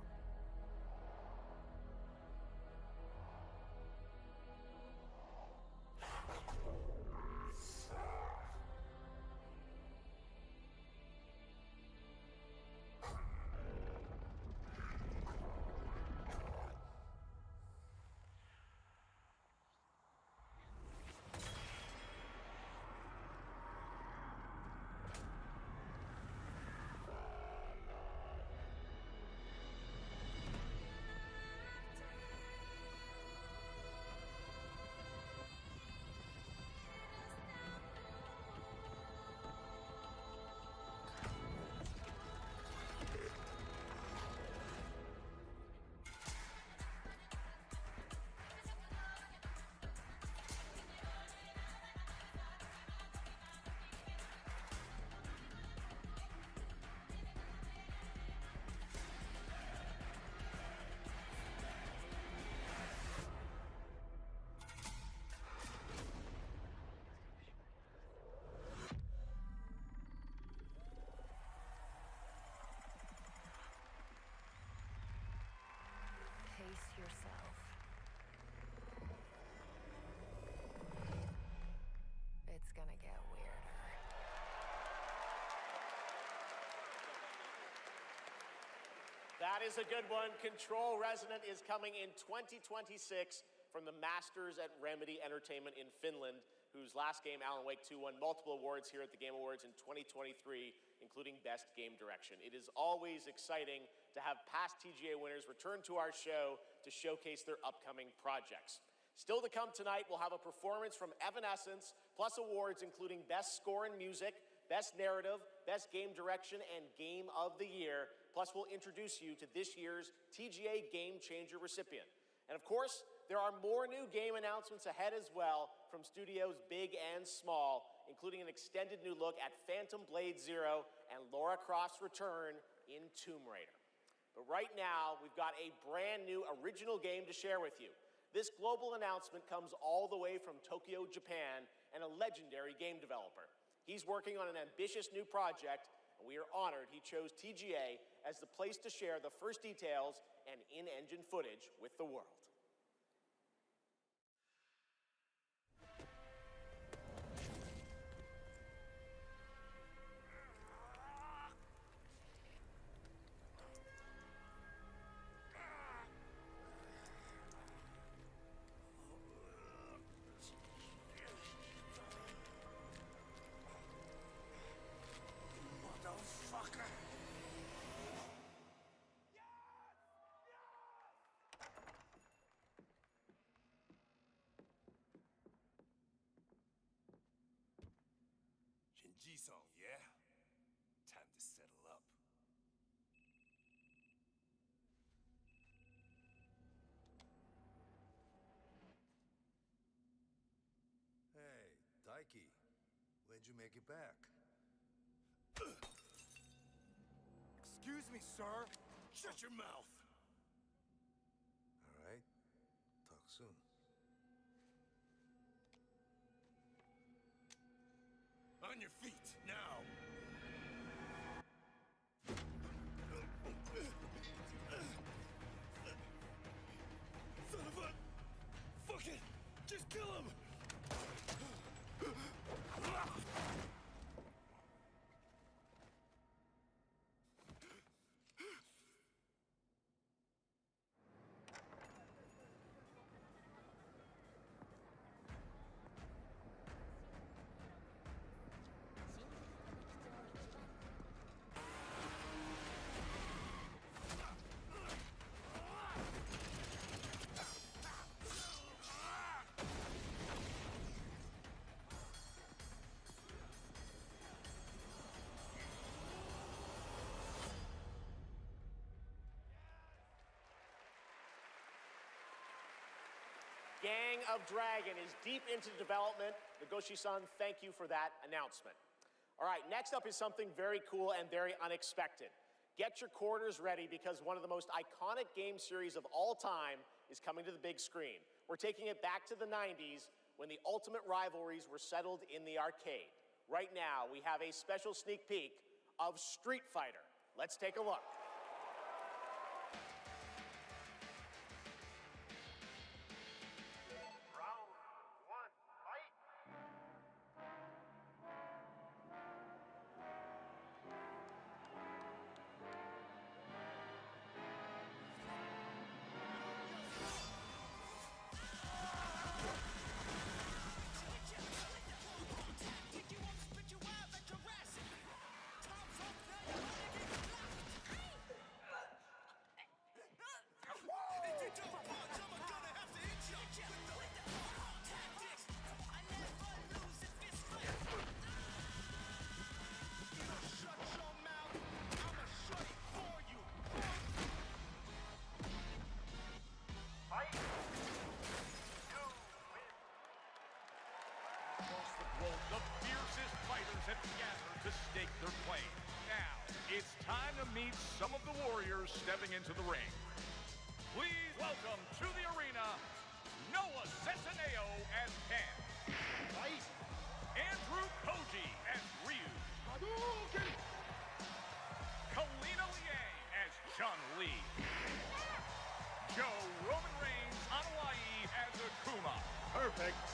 Pace yourself. It's gonna get weirder. That is a good one. Control Resonant is coming in 2026 from the masters at Remedy Entertainment in Finland, whose last game, Alan Wake 2, won multiple awards here at the Game Awards in 2023, including Best Game Direction. It is always exciting to have past TGA winners return to our show to showcase their upcoming projects. Still to come tonight, we'll have a performance from Evanescence, plus awards including Best Score in Music, Best Narrative, Best Game Direction, and Game of the Year. Plus, we'll introduce you to this year's TGA Game Changer recipient. And of course, there are more new game announcements ahead as well from studios big and small, including an extended new look at Phantom Blade Zero and Lara Croft's return in Tomb Raider. But right now, we've got a brand new original game to share with you. This global announcement comes all the way from Tokyo, Japan, and a legendary game developer. He's working on an ambitious new project, and we are honored he chose TGA as the place to share the first details and in-engine footage with the world. Ji-song, yeah? Time to settle up. make it back. Excuse me, sir. Shut your mouth. All right. Talk soon. On your feet, now. Son of a... Fuck it! Just kill him! Gang of Dragon is deep into development. Nagoshi-san, thank you for that announcement. All right, next up is something very cool and very unexpected. Get your quarters ready because one of the most iconic game series of all time is coming to the big screen. We're taking it back to the 90s when the ultimate rivalries were settled in the arcade. Right now, we have a special sneak peek of Street Fighter. Let's take a look. Across the globe, the fiercest fighters have gathered to stake their claim. Now, it's time to meet some of the warriors stepping into the ring. Please welcome to the arena, Noah Centineo as Ken. Fight. Andrew Koji as Ryu. Hadouken! Kalina Liang as Chun-Li. Joe Roman Reigns on Hawaii as Akuma. Perfect.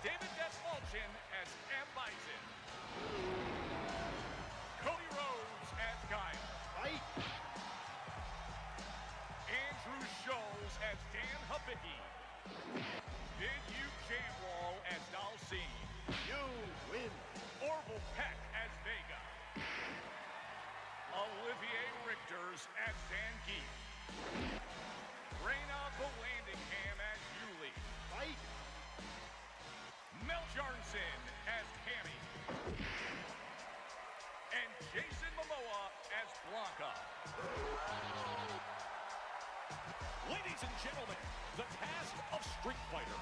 David Desmalchin as M. Bison. Cody Rhodes as Guile. Fight. Andrew Scholes as Dan Habicki. Big U Jamwall as Dalcine. You win. Orville Peck as Vega. Olivier Richters as Zangief. Reyna Volandingham as Yuli. Fight. Mel Jarnson as Cammy. And Jason Momoa as Blanca. Ladies and gentlemen, the cast of Street Fighter.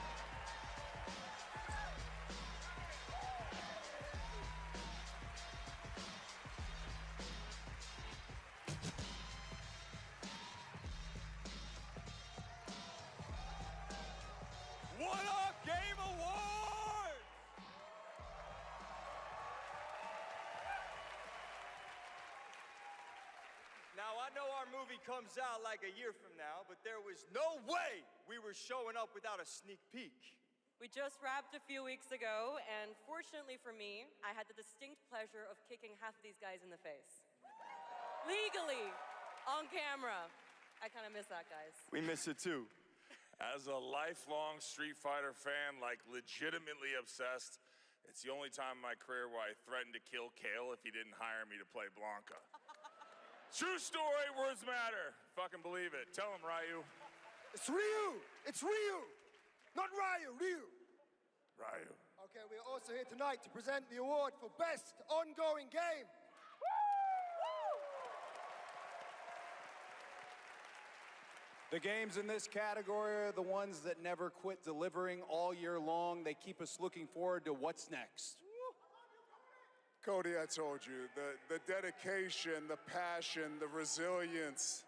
What a Game Award! Now, I know our movie comes out like a year from now, but there was no way we were showing up without a sneak peek. We just wrapped a few weeks ago, and fortunately for me, I had the distinct pleasure of kicking half of these guys in the face. Legally, on camera. I kind of miss that, guys. We miss it too. As a lifelong Street Fighter fan, like legitimately obsessed, it's the only time in my career where I threatened to kill Kale if he didn't hire me to play Blanca. True story, words matter. Fucking believe it. Tell him, Ryu. It's Ryu! It's Ryu! Not Ryu, Ryu! Ryu. Okay, we're also here tonight to present the award for Best Ongoing Game. The games in this category are the ones that never quit delivering all year long. They keep us looking forward to what's next. Cody, I told you, the dedication, the passion, the resilience.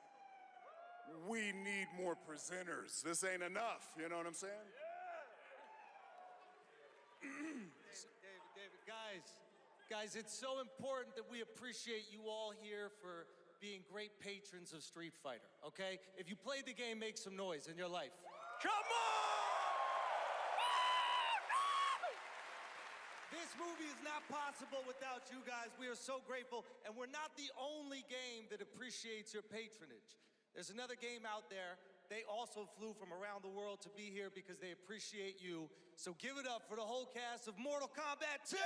We need more presenters. This ain't enough, you know what I'm saying? David, guys, it's so important that we appreciate you all here for being great patrons of Street Fighter, okay? If you played the game, make some noise in your life. Come on! This movie is not possible without you guys. We are so grateful, and we're not the only game that appreciates your patronage. There's another game out there. They also flew from around the world to be here because they appreciate you. So give it up for the whole cast of Mortal Kombat 2! Yeah!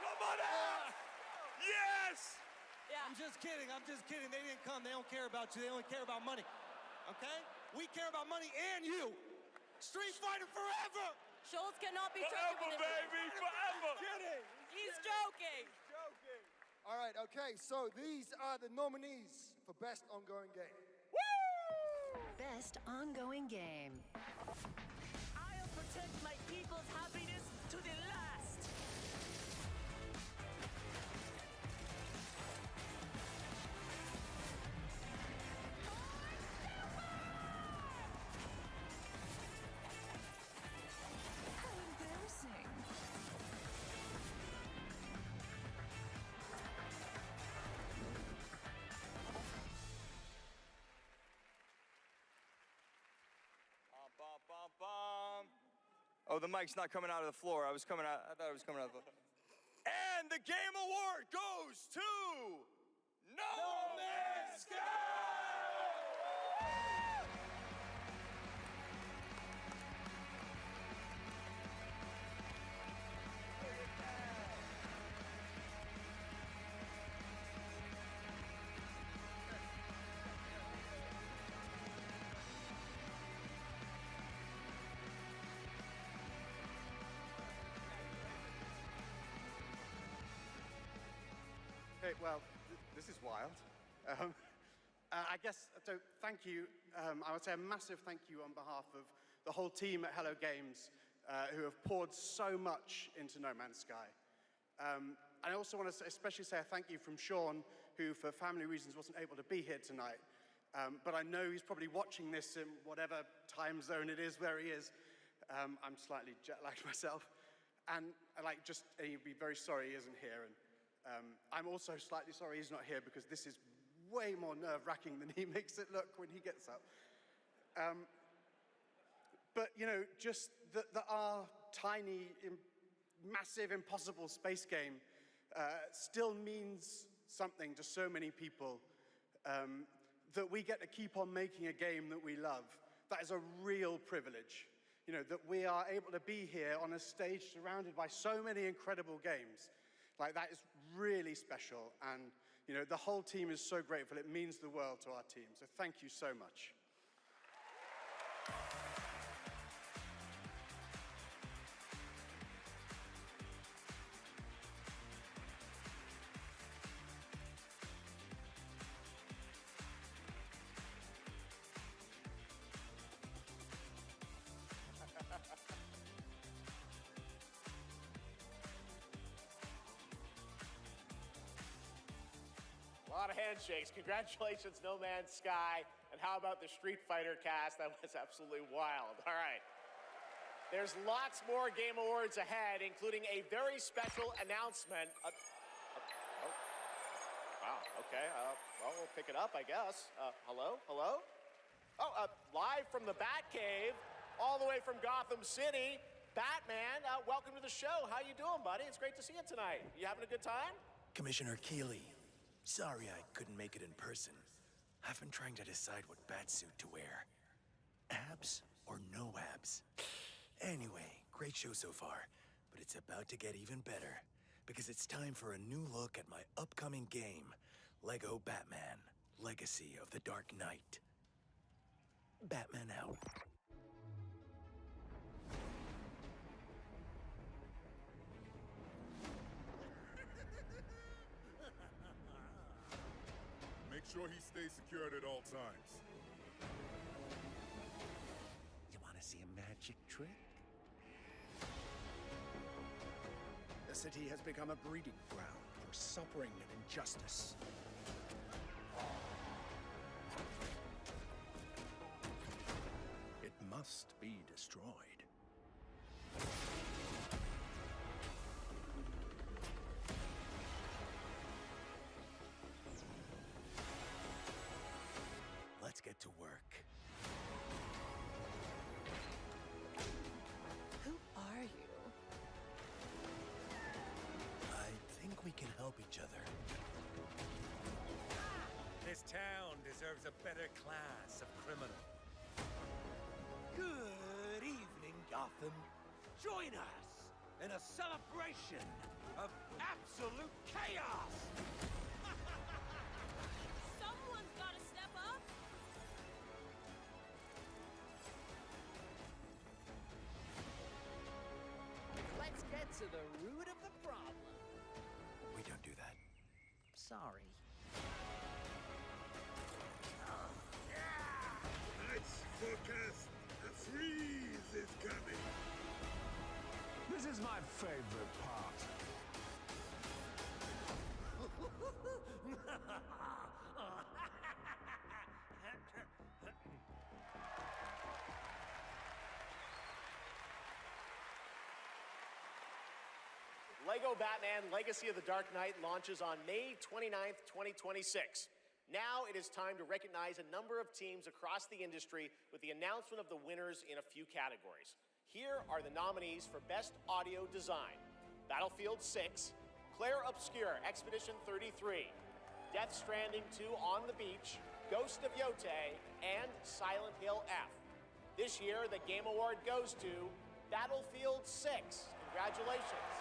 Come on out! Yes! Yeah. I'm just kidding. They didn't come. They don't care about you. They only care about money. Okay? We care about money and you. Street Fighter forever! Schultz cannot be Forever, joking. baby, forever! He's joking. All right, okay, so these are the nominees for Best Ongoing Game. Best ongoing game. I'll protect my people's happiness to the last. How embarrassing. Bum, bum, bum. Oh, the mic's not coming out of the floor. I thought it was coming out of the floor. And the game award goes to No Man's Sky! Okay, well, this is wild. I guess, so thank you. I would say a massive thank you on behalf of the whole team at Hello Games who have poured so much into No Man's Sky. I also want to especially say a thank you from Sean, who for family reasons wasn't able to be here tonight. But I know he's probably watching this in whatever time zone it is where he is. I'm slightly jet-lagged myself. And he'd be very sorry he isn't here. And I'm also slightly sorry he's not here because this is way more nerve-wracking than he makes it look when he gets up. But, you know, just that our tiny, massive, impossible space game still means something to so many people, that we get to keep on making a game that we love. That is a real privilege. You know, that we are able to be here on a stage surrounded by so many incredible games. Like, that is really special, and, you know, the whole team is so grateful. It means the world to our team, so thank you so much. A lot of handshakes. Congratulations, No Man's Sky. And how about the Street Fighter cast? That was absolutely wild. All right. There's lots more Game Awards ahead, including a very special announcement. Wow, okay. Well, we'll pick it up, I guess. Hello? Oh, live from the Batcave, all the way from Gotham City, Batman, welcome to the show. How you doing, buddy? It's great to see you tonight. You having a good time? Commissioner Keeley, sorry I couldn't make it in person. I've been trying to decide what batsuit to wear. Abs or no abs? Anyway, great show so far, but it's about to get even better, because it's time for a new look at my upcoming game, Lego Batman, Legacy of the Dark Knight. Batman out. Make sure he stays secured at all times. You want to see a magic trick? The city has become a breeding ground for suffering and injustice. It must be destroyed. Let's get to work. Who are you? I think we can help each other. This town deserves a better class of criminal. Good evening, Gotham. Join us in a celebration of absolute chaos! Someone's gotta step up. Let's get to the root of the problem. We don't do that. Sorry. Let's forecast. The freeze is coming. This is my favorite part. Lego Batman Legacy of the Dark Knight launches on May 29th, 2026. Now it is time to recognize a number of teams across the industry with the announcement of the winners in a few categories. Here are the nominees for Best Audio Design: Battlefield 6, Claire Obscure Expedition 33, Death Stranding 2 On the Beach, Ghost of Yotei, and Silent Hill F. This year, the Game Award goes to Battlefield 6. Congratulations.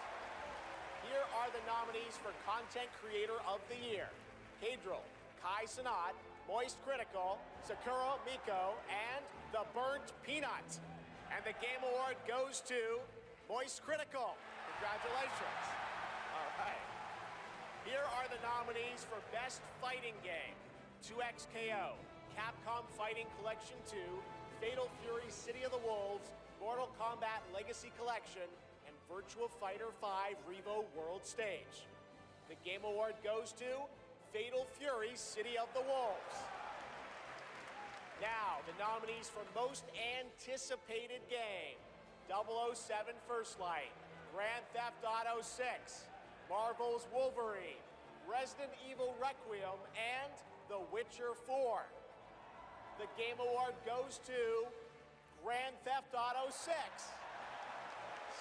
Here are the nominees for Content Creator of the Year: Cadril, Kai Sanat, Moist Critical, Sakura Miko, and The Burnt Peanut. And the Game Award goes to Moist Critical. Congratulations. All right. Here are the nominees for Best Fighting Game: 2XKO, Capcom Fighting Collection 2, Fatal Fury City of the Wolves, Mortal Kombat Legacy Collection, and Virtua Fighter 5 Revo World Stage. The Game Award goes to Fatal Fury City of the Wolves. Now, the nominees for Most Anticipated Game: 007 First Light, Grand Theft Auto 6, Marvel's Wolverine, Resident Evil Requiem, and The Witcher 4. The Game Award goes to Grand Theft Auto 6.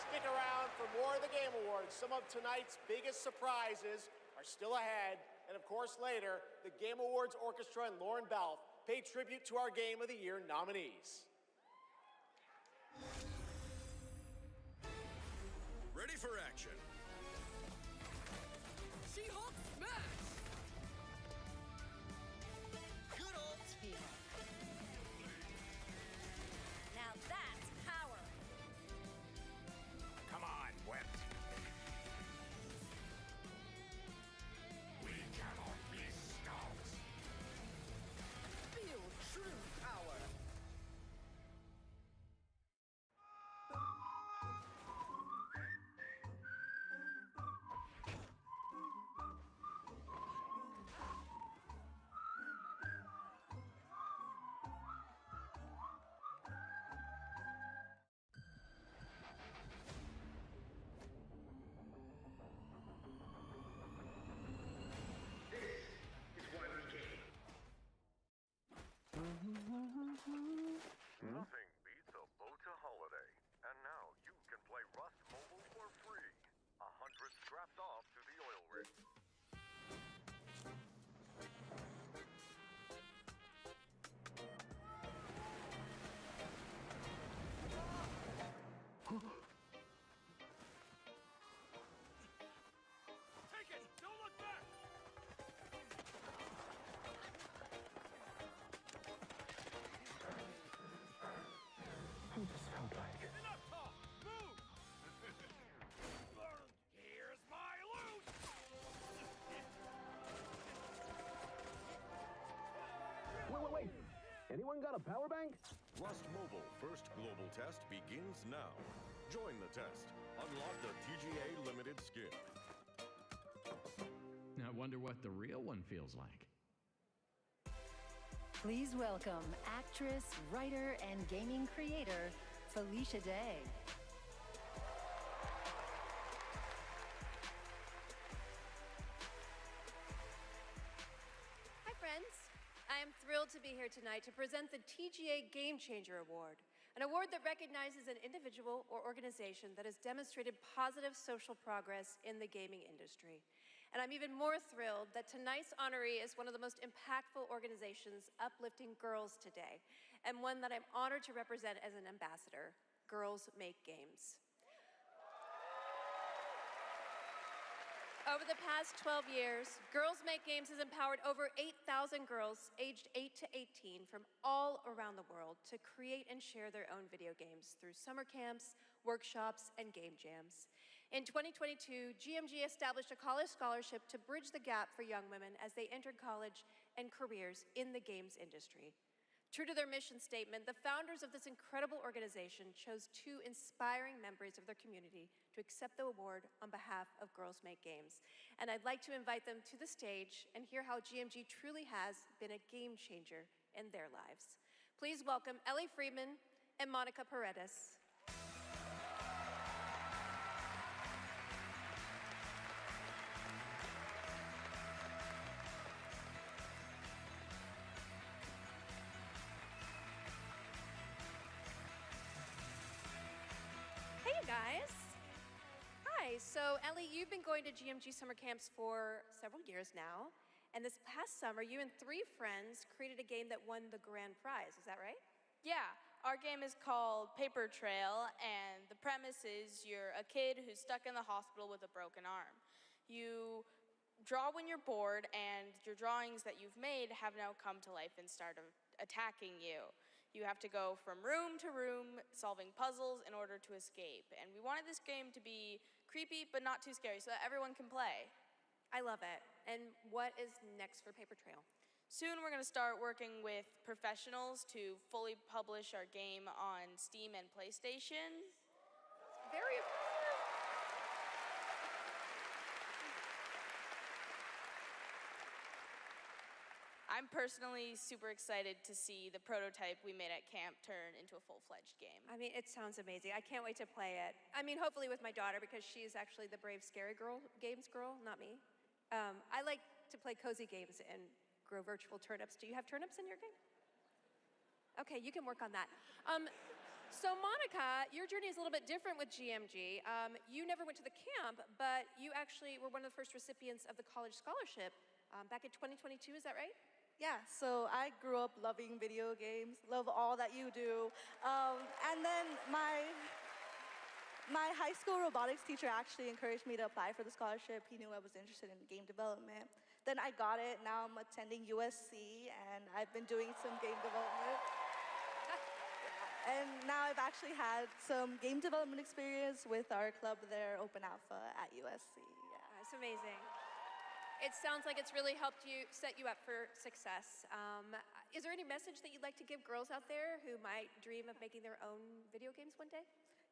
Stick around for more of the Game Awards. Some of tonight's biggest surprises are still ahead. And of course, later, the Game Awards Orchestra and Lauren Balfe pay tribute to our Game of the Year nominees. Ready for action. She-Hulk smash! Good old team. Now that's power. Come on, Wet. We cannot be stopped. Feel true power. Nothing beats a Bota holiday. And now you can play Rust Mobile for free. 100 strapped off to the oil rig. Take it! Don't look back! I just felt like... Enough talk! Move! Here's my loot! Wait! Anyone got a power bank? Rust Mobile first global test begins now. Join the test. Unlock the TGA Limited skin. I wonder what the real one feels like. Please welcome actress, writer, and gaming creator, Felicia Day. Hi, friends. I am thrilled to be here tonight to present the TGA Game Changer Award, an award that recognizes an individual or organization that has demonstrated positive social progress in the gaming industry. And I'm even more thrilled that tonight's honoree is one of the most impactful organizations uplifting girls today, and one that I'm honored to represent as an ambassador, Girls Make Games. Over the past 12 years, Girls Make Games has empowered over 8,000 girls aged 8 to 18 from all around the world to create and share their own video games through summer camps, workshops, and game jams. In 2022, GMG established a college scholarship to bridge the gap for young women as they entered college and careers in the games industry. True to their mission statement, the founders of this incredible organization chose 2 inspiring members of their community to accept the award on behalf of Girls Make Games. And I'd like to invite them to the stage and hear how GMG truly has been a game changer in their lives. Please welcome Ellie Friedman and Monica Paredes. Hey, you guys. Hi, so Ellie, you've been going to GMG summer camps for several years now, and this past summer, you and 3 friends created a game that won the grand prize, is that right? Yeah, our game is called Paper Trail, and the premise is you're a kid who's stuck in the hospital with a broken arm. You draw when you're bored, and your drawings that you've made have now come to life and start attacking you. You have to go from room to room, solving puzzles in order to escape. And we wanted this game to be creepy, but not too scary, so that everyone can play. I love it. And what is next for Paper Trail? Soon we're going to start working with professionals to fully publish our game on Steam and PlayStation. Very impressive. I'm personally super excited to see the prototype we made at camp turn into a full-fledged game. I mean, it sounds amazing. I can't wait to play it. I mean, hopefully with my daughter, because she's actually the brave, scary games girl, not me. I like to play cozy games and grow virtual turnips. Do you have turnips in your game? Okay, you can work on that. So Monica, your journey is a little bit different with GMG. You never went to the camp, but you actually were one of the first recipients of the college scholarship back in 2022, is that right? Yeah, so I grew up loving video games, love all that you do. And then my high school robotics teacher actually encouraged me to apply for the scholarship. He knew I was interested in game development. Then I got it. Now I'm attending USC, and I've been doing some game development. And now I've actually had some game development experience with our club there, Open Alpha at USC. Yeah. That's amazing. It sounds like it's really helped you, set you up for success. Is there any message that you'd like to give girls out there who might dream of making their own video games one day?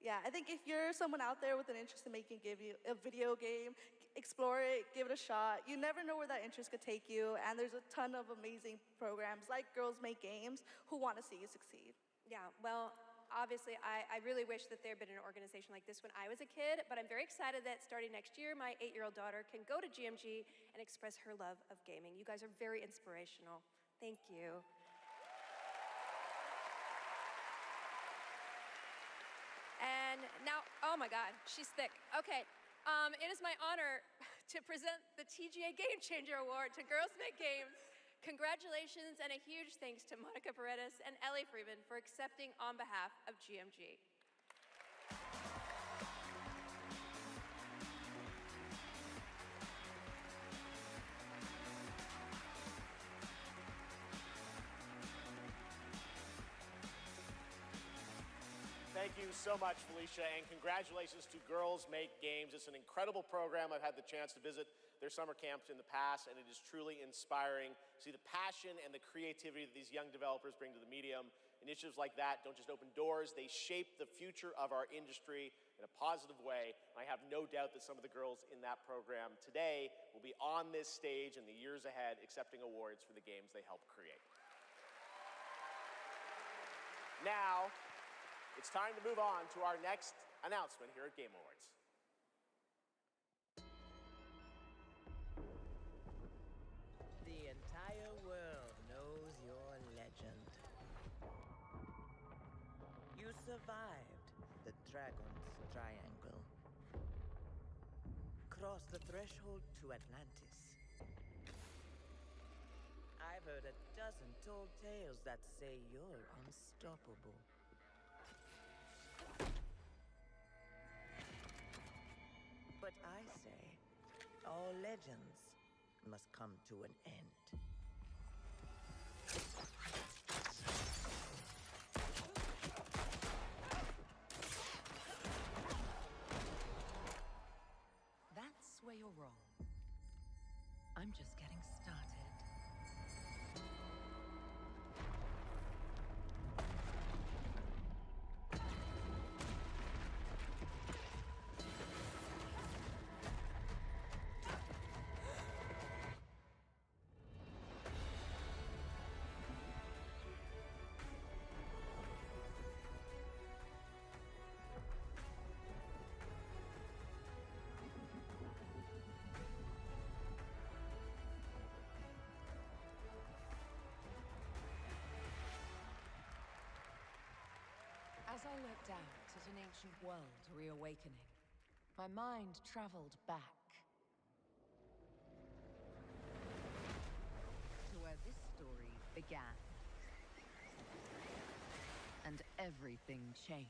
Yeah, I think if you're someone out there with an interest in making a video game, explore it, give it a shot. You never know where that interest could take you, and there's a ton of amazing programs like Girls Make Games who want to see you succeed. Yeah, well, obviously, I really wish that there had been an organization like this when I was a kid, but I'm very excited that starting next year, my 8-year-old daughter can go to GMG and express her love of gaming. You guys are very inspirational. Thank you. And now, oh my God, she's thick. Okay, it is my honor to present the TGA Game Changer Award to Girls Make Games. Congratulations and a huge thanks to Monica Paredes and Ellie Freeman for accepting on behalf of GMG. Thank you so much, Felicia, and congratulations to Girls Make Games. It's an incredible program. I've had the chance to visit their summer camps in the past, and it is truly inspiring to see the passion and the creativity that these young developers bring to the medium. Initiatives like that don't just open doors, they shape the future of our industry in a positive way. And I have no doubt that some of the girls in that program today will be on this stage in the years ahead accepting awards for the games they helped create. Now, it's time to move on to our next announcement here at Game Awards. The entire world knows your legend. You survived the Dragon's Triangle. Crossed the threshold to Atlantis. I've heard a dozen tall tales that say you're unstoppable. But I say, all legends must come to an end. That's where you're wrong. I'm just getting started. As I looked out at an ancient world reawakening, my mind traveled back to where this story began. And everything changed.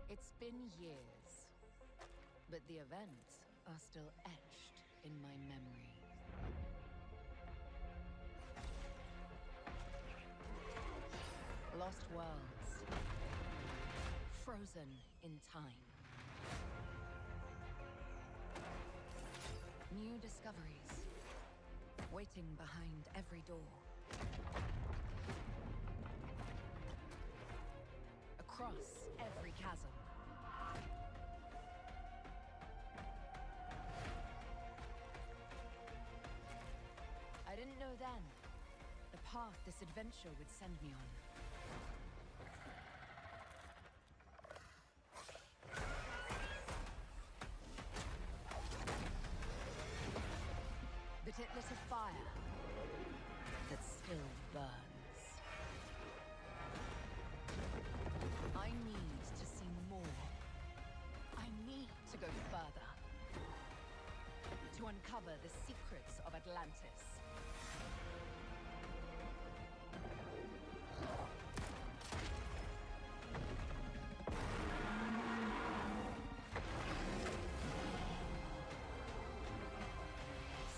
It's been years, but the events are still etched in my memory. Lost worlds, frozen in time. New discoveries, waiting behind every door. Across every chasm. I didn't know then the path this adventure would send me on. But it lit a fire that still burns. I need to see more. I need to go further. To uncover the secrets of Atlantis.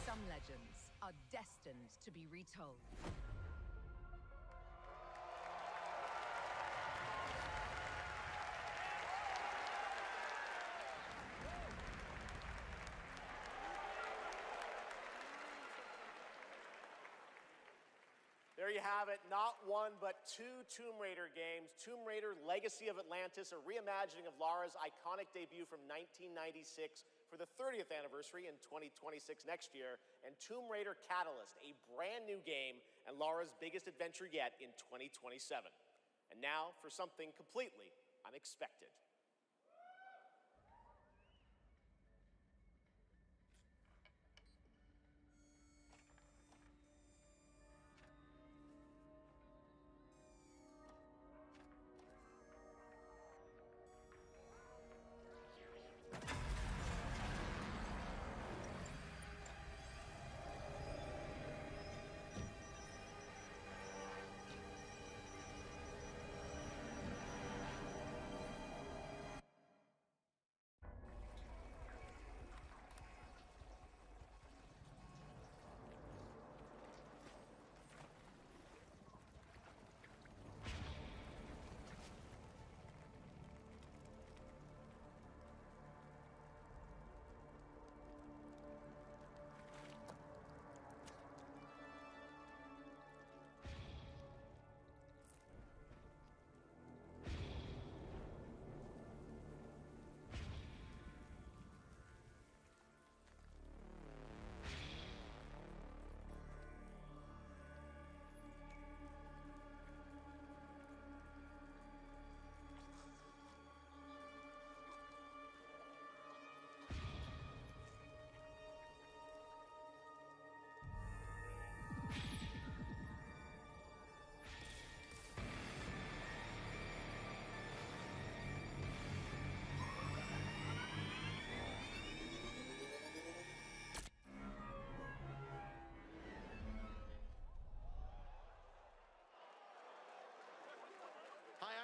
Some legends are destined to be retold. There you have it, not one but two Tomb Raider games. Tomb Raider Legacy of Atlantis, a reimagining of Lara's iconic debut from 1996 for the 30th anniversary in 2026 next year, and Tomb Raider Catalyst, a brand new game and Lara's biggest adventure yet in 2027. And now for something completely unexpected.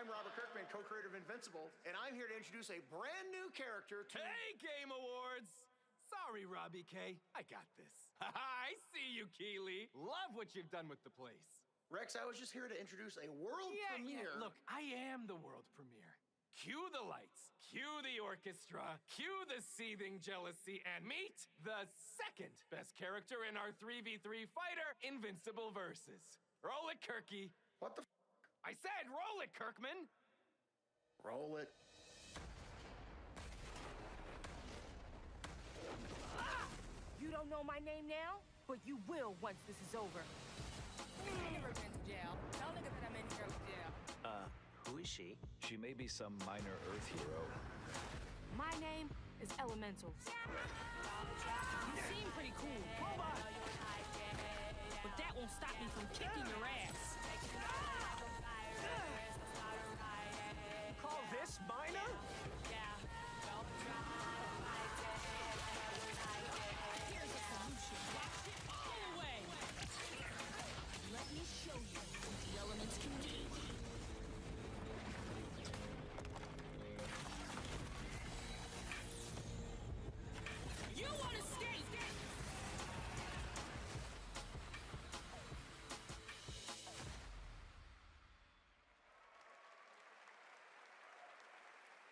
I'm Robert Kirkman, co-creator of Invincible, and I'm here to introduce a brand new character to... Hey, Game Awards! Sorry, Robbie K. I got this. I see you, Keeley. Love what you've done with the place. Rex, I was just here to introduce a world premiere. Look, I am the world premiere. Cue the lights, cue the orchestra, cue the seething jealousy, and meet the second best character in our 3v3 fighter, Invincible Versus. Roll it, Kirky. What the f? I said roll it, Kirkman. Roll it. You don't know my name now, but you will once this is over. I never been to jail. Tell niggas that I'm in here with jail. Who is she? She may be some minor Earth hero. My name is Elemental. You seem pretty cool. But that won't stop me from kicking your ass. You call this minor? Here's a solution. Wash it all away. Let me show you what the elements can do. You want to skate?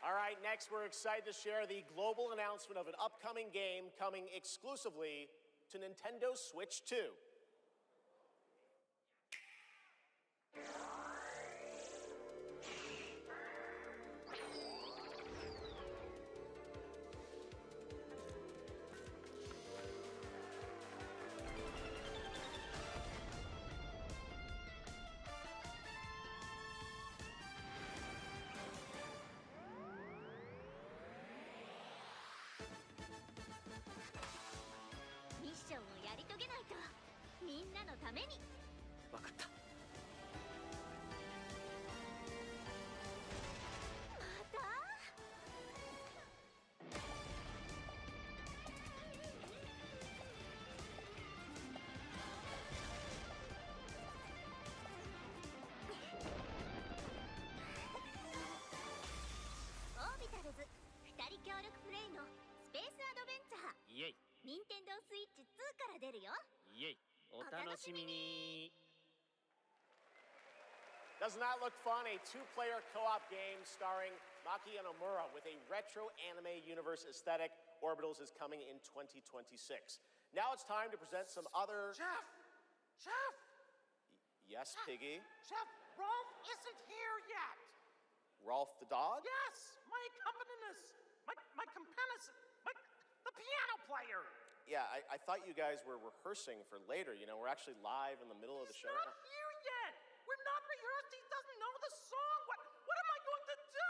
All right, next we're excited to share the global announcement of an upcoming game coming exclusively to Nintendo Switch 2. Doesn't that look fun? A two-player co-op game starring Maki and Omura with a retro anime universe aesthetic. Orbitals is coming in 2026. Now it's time to present some other... Chef! Chef! Yes, Piggy? Chef, Rolf isn't here yet. Rolf the dog? Yes, my accompanist. My accompanist. The piano player. Yeah, I thought you guys were rehearsing for later. You know, we're actually live in the middle of the show. He's not here yet. We're not rehearsed. He doesn't know the song. What am I going to do?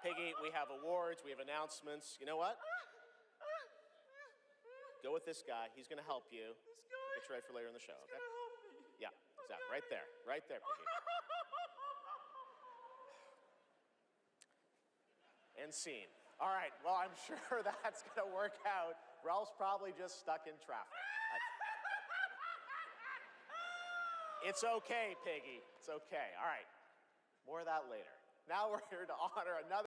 Piggy, we have awards, we have announcements. You know what? Go with this guy. He's going to help you. Get you ready for later in the show, okay? Yeah, exactly. Right there, Piggy. And scene. All right, well, I'm sure that's going to work out. Ralph's probably just stuck in traffic. It's okay, Piggy. It's okay. All right, more of that later. Now we're here to honor another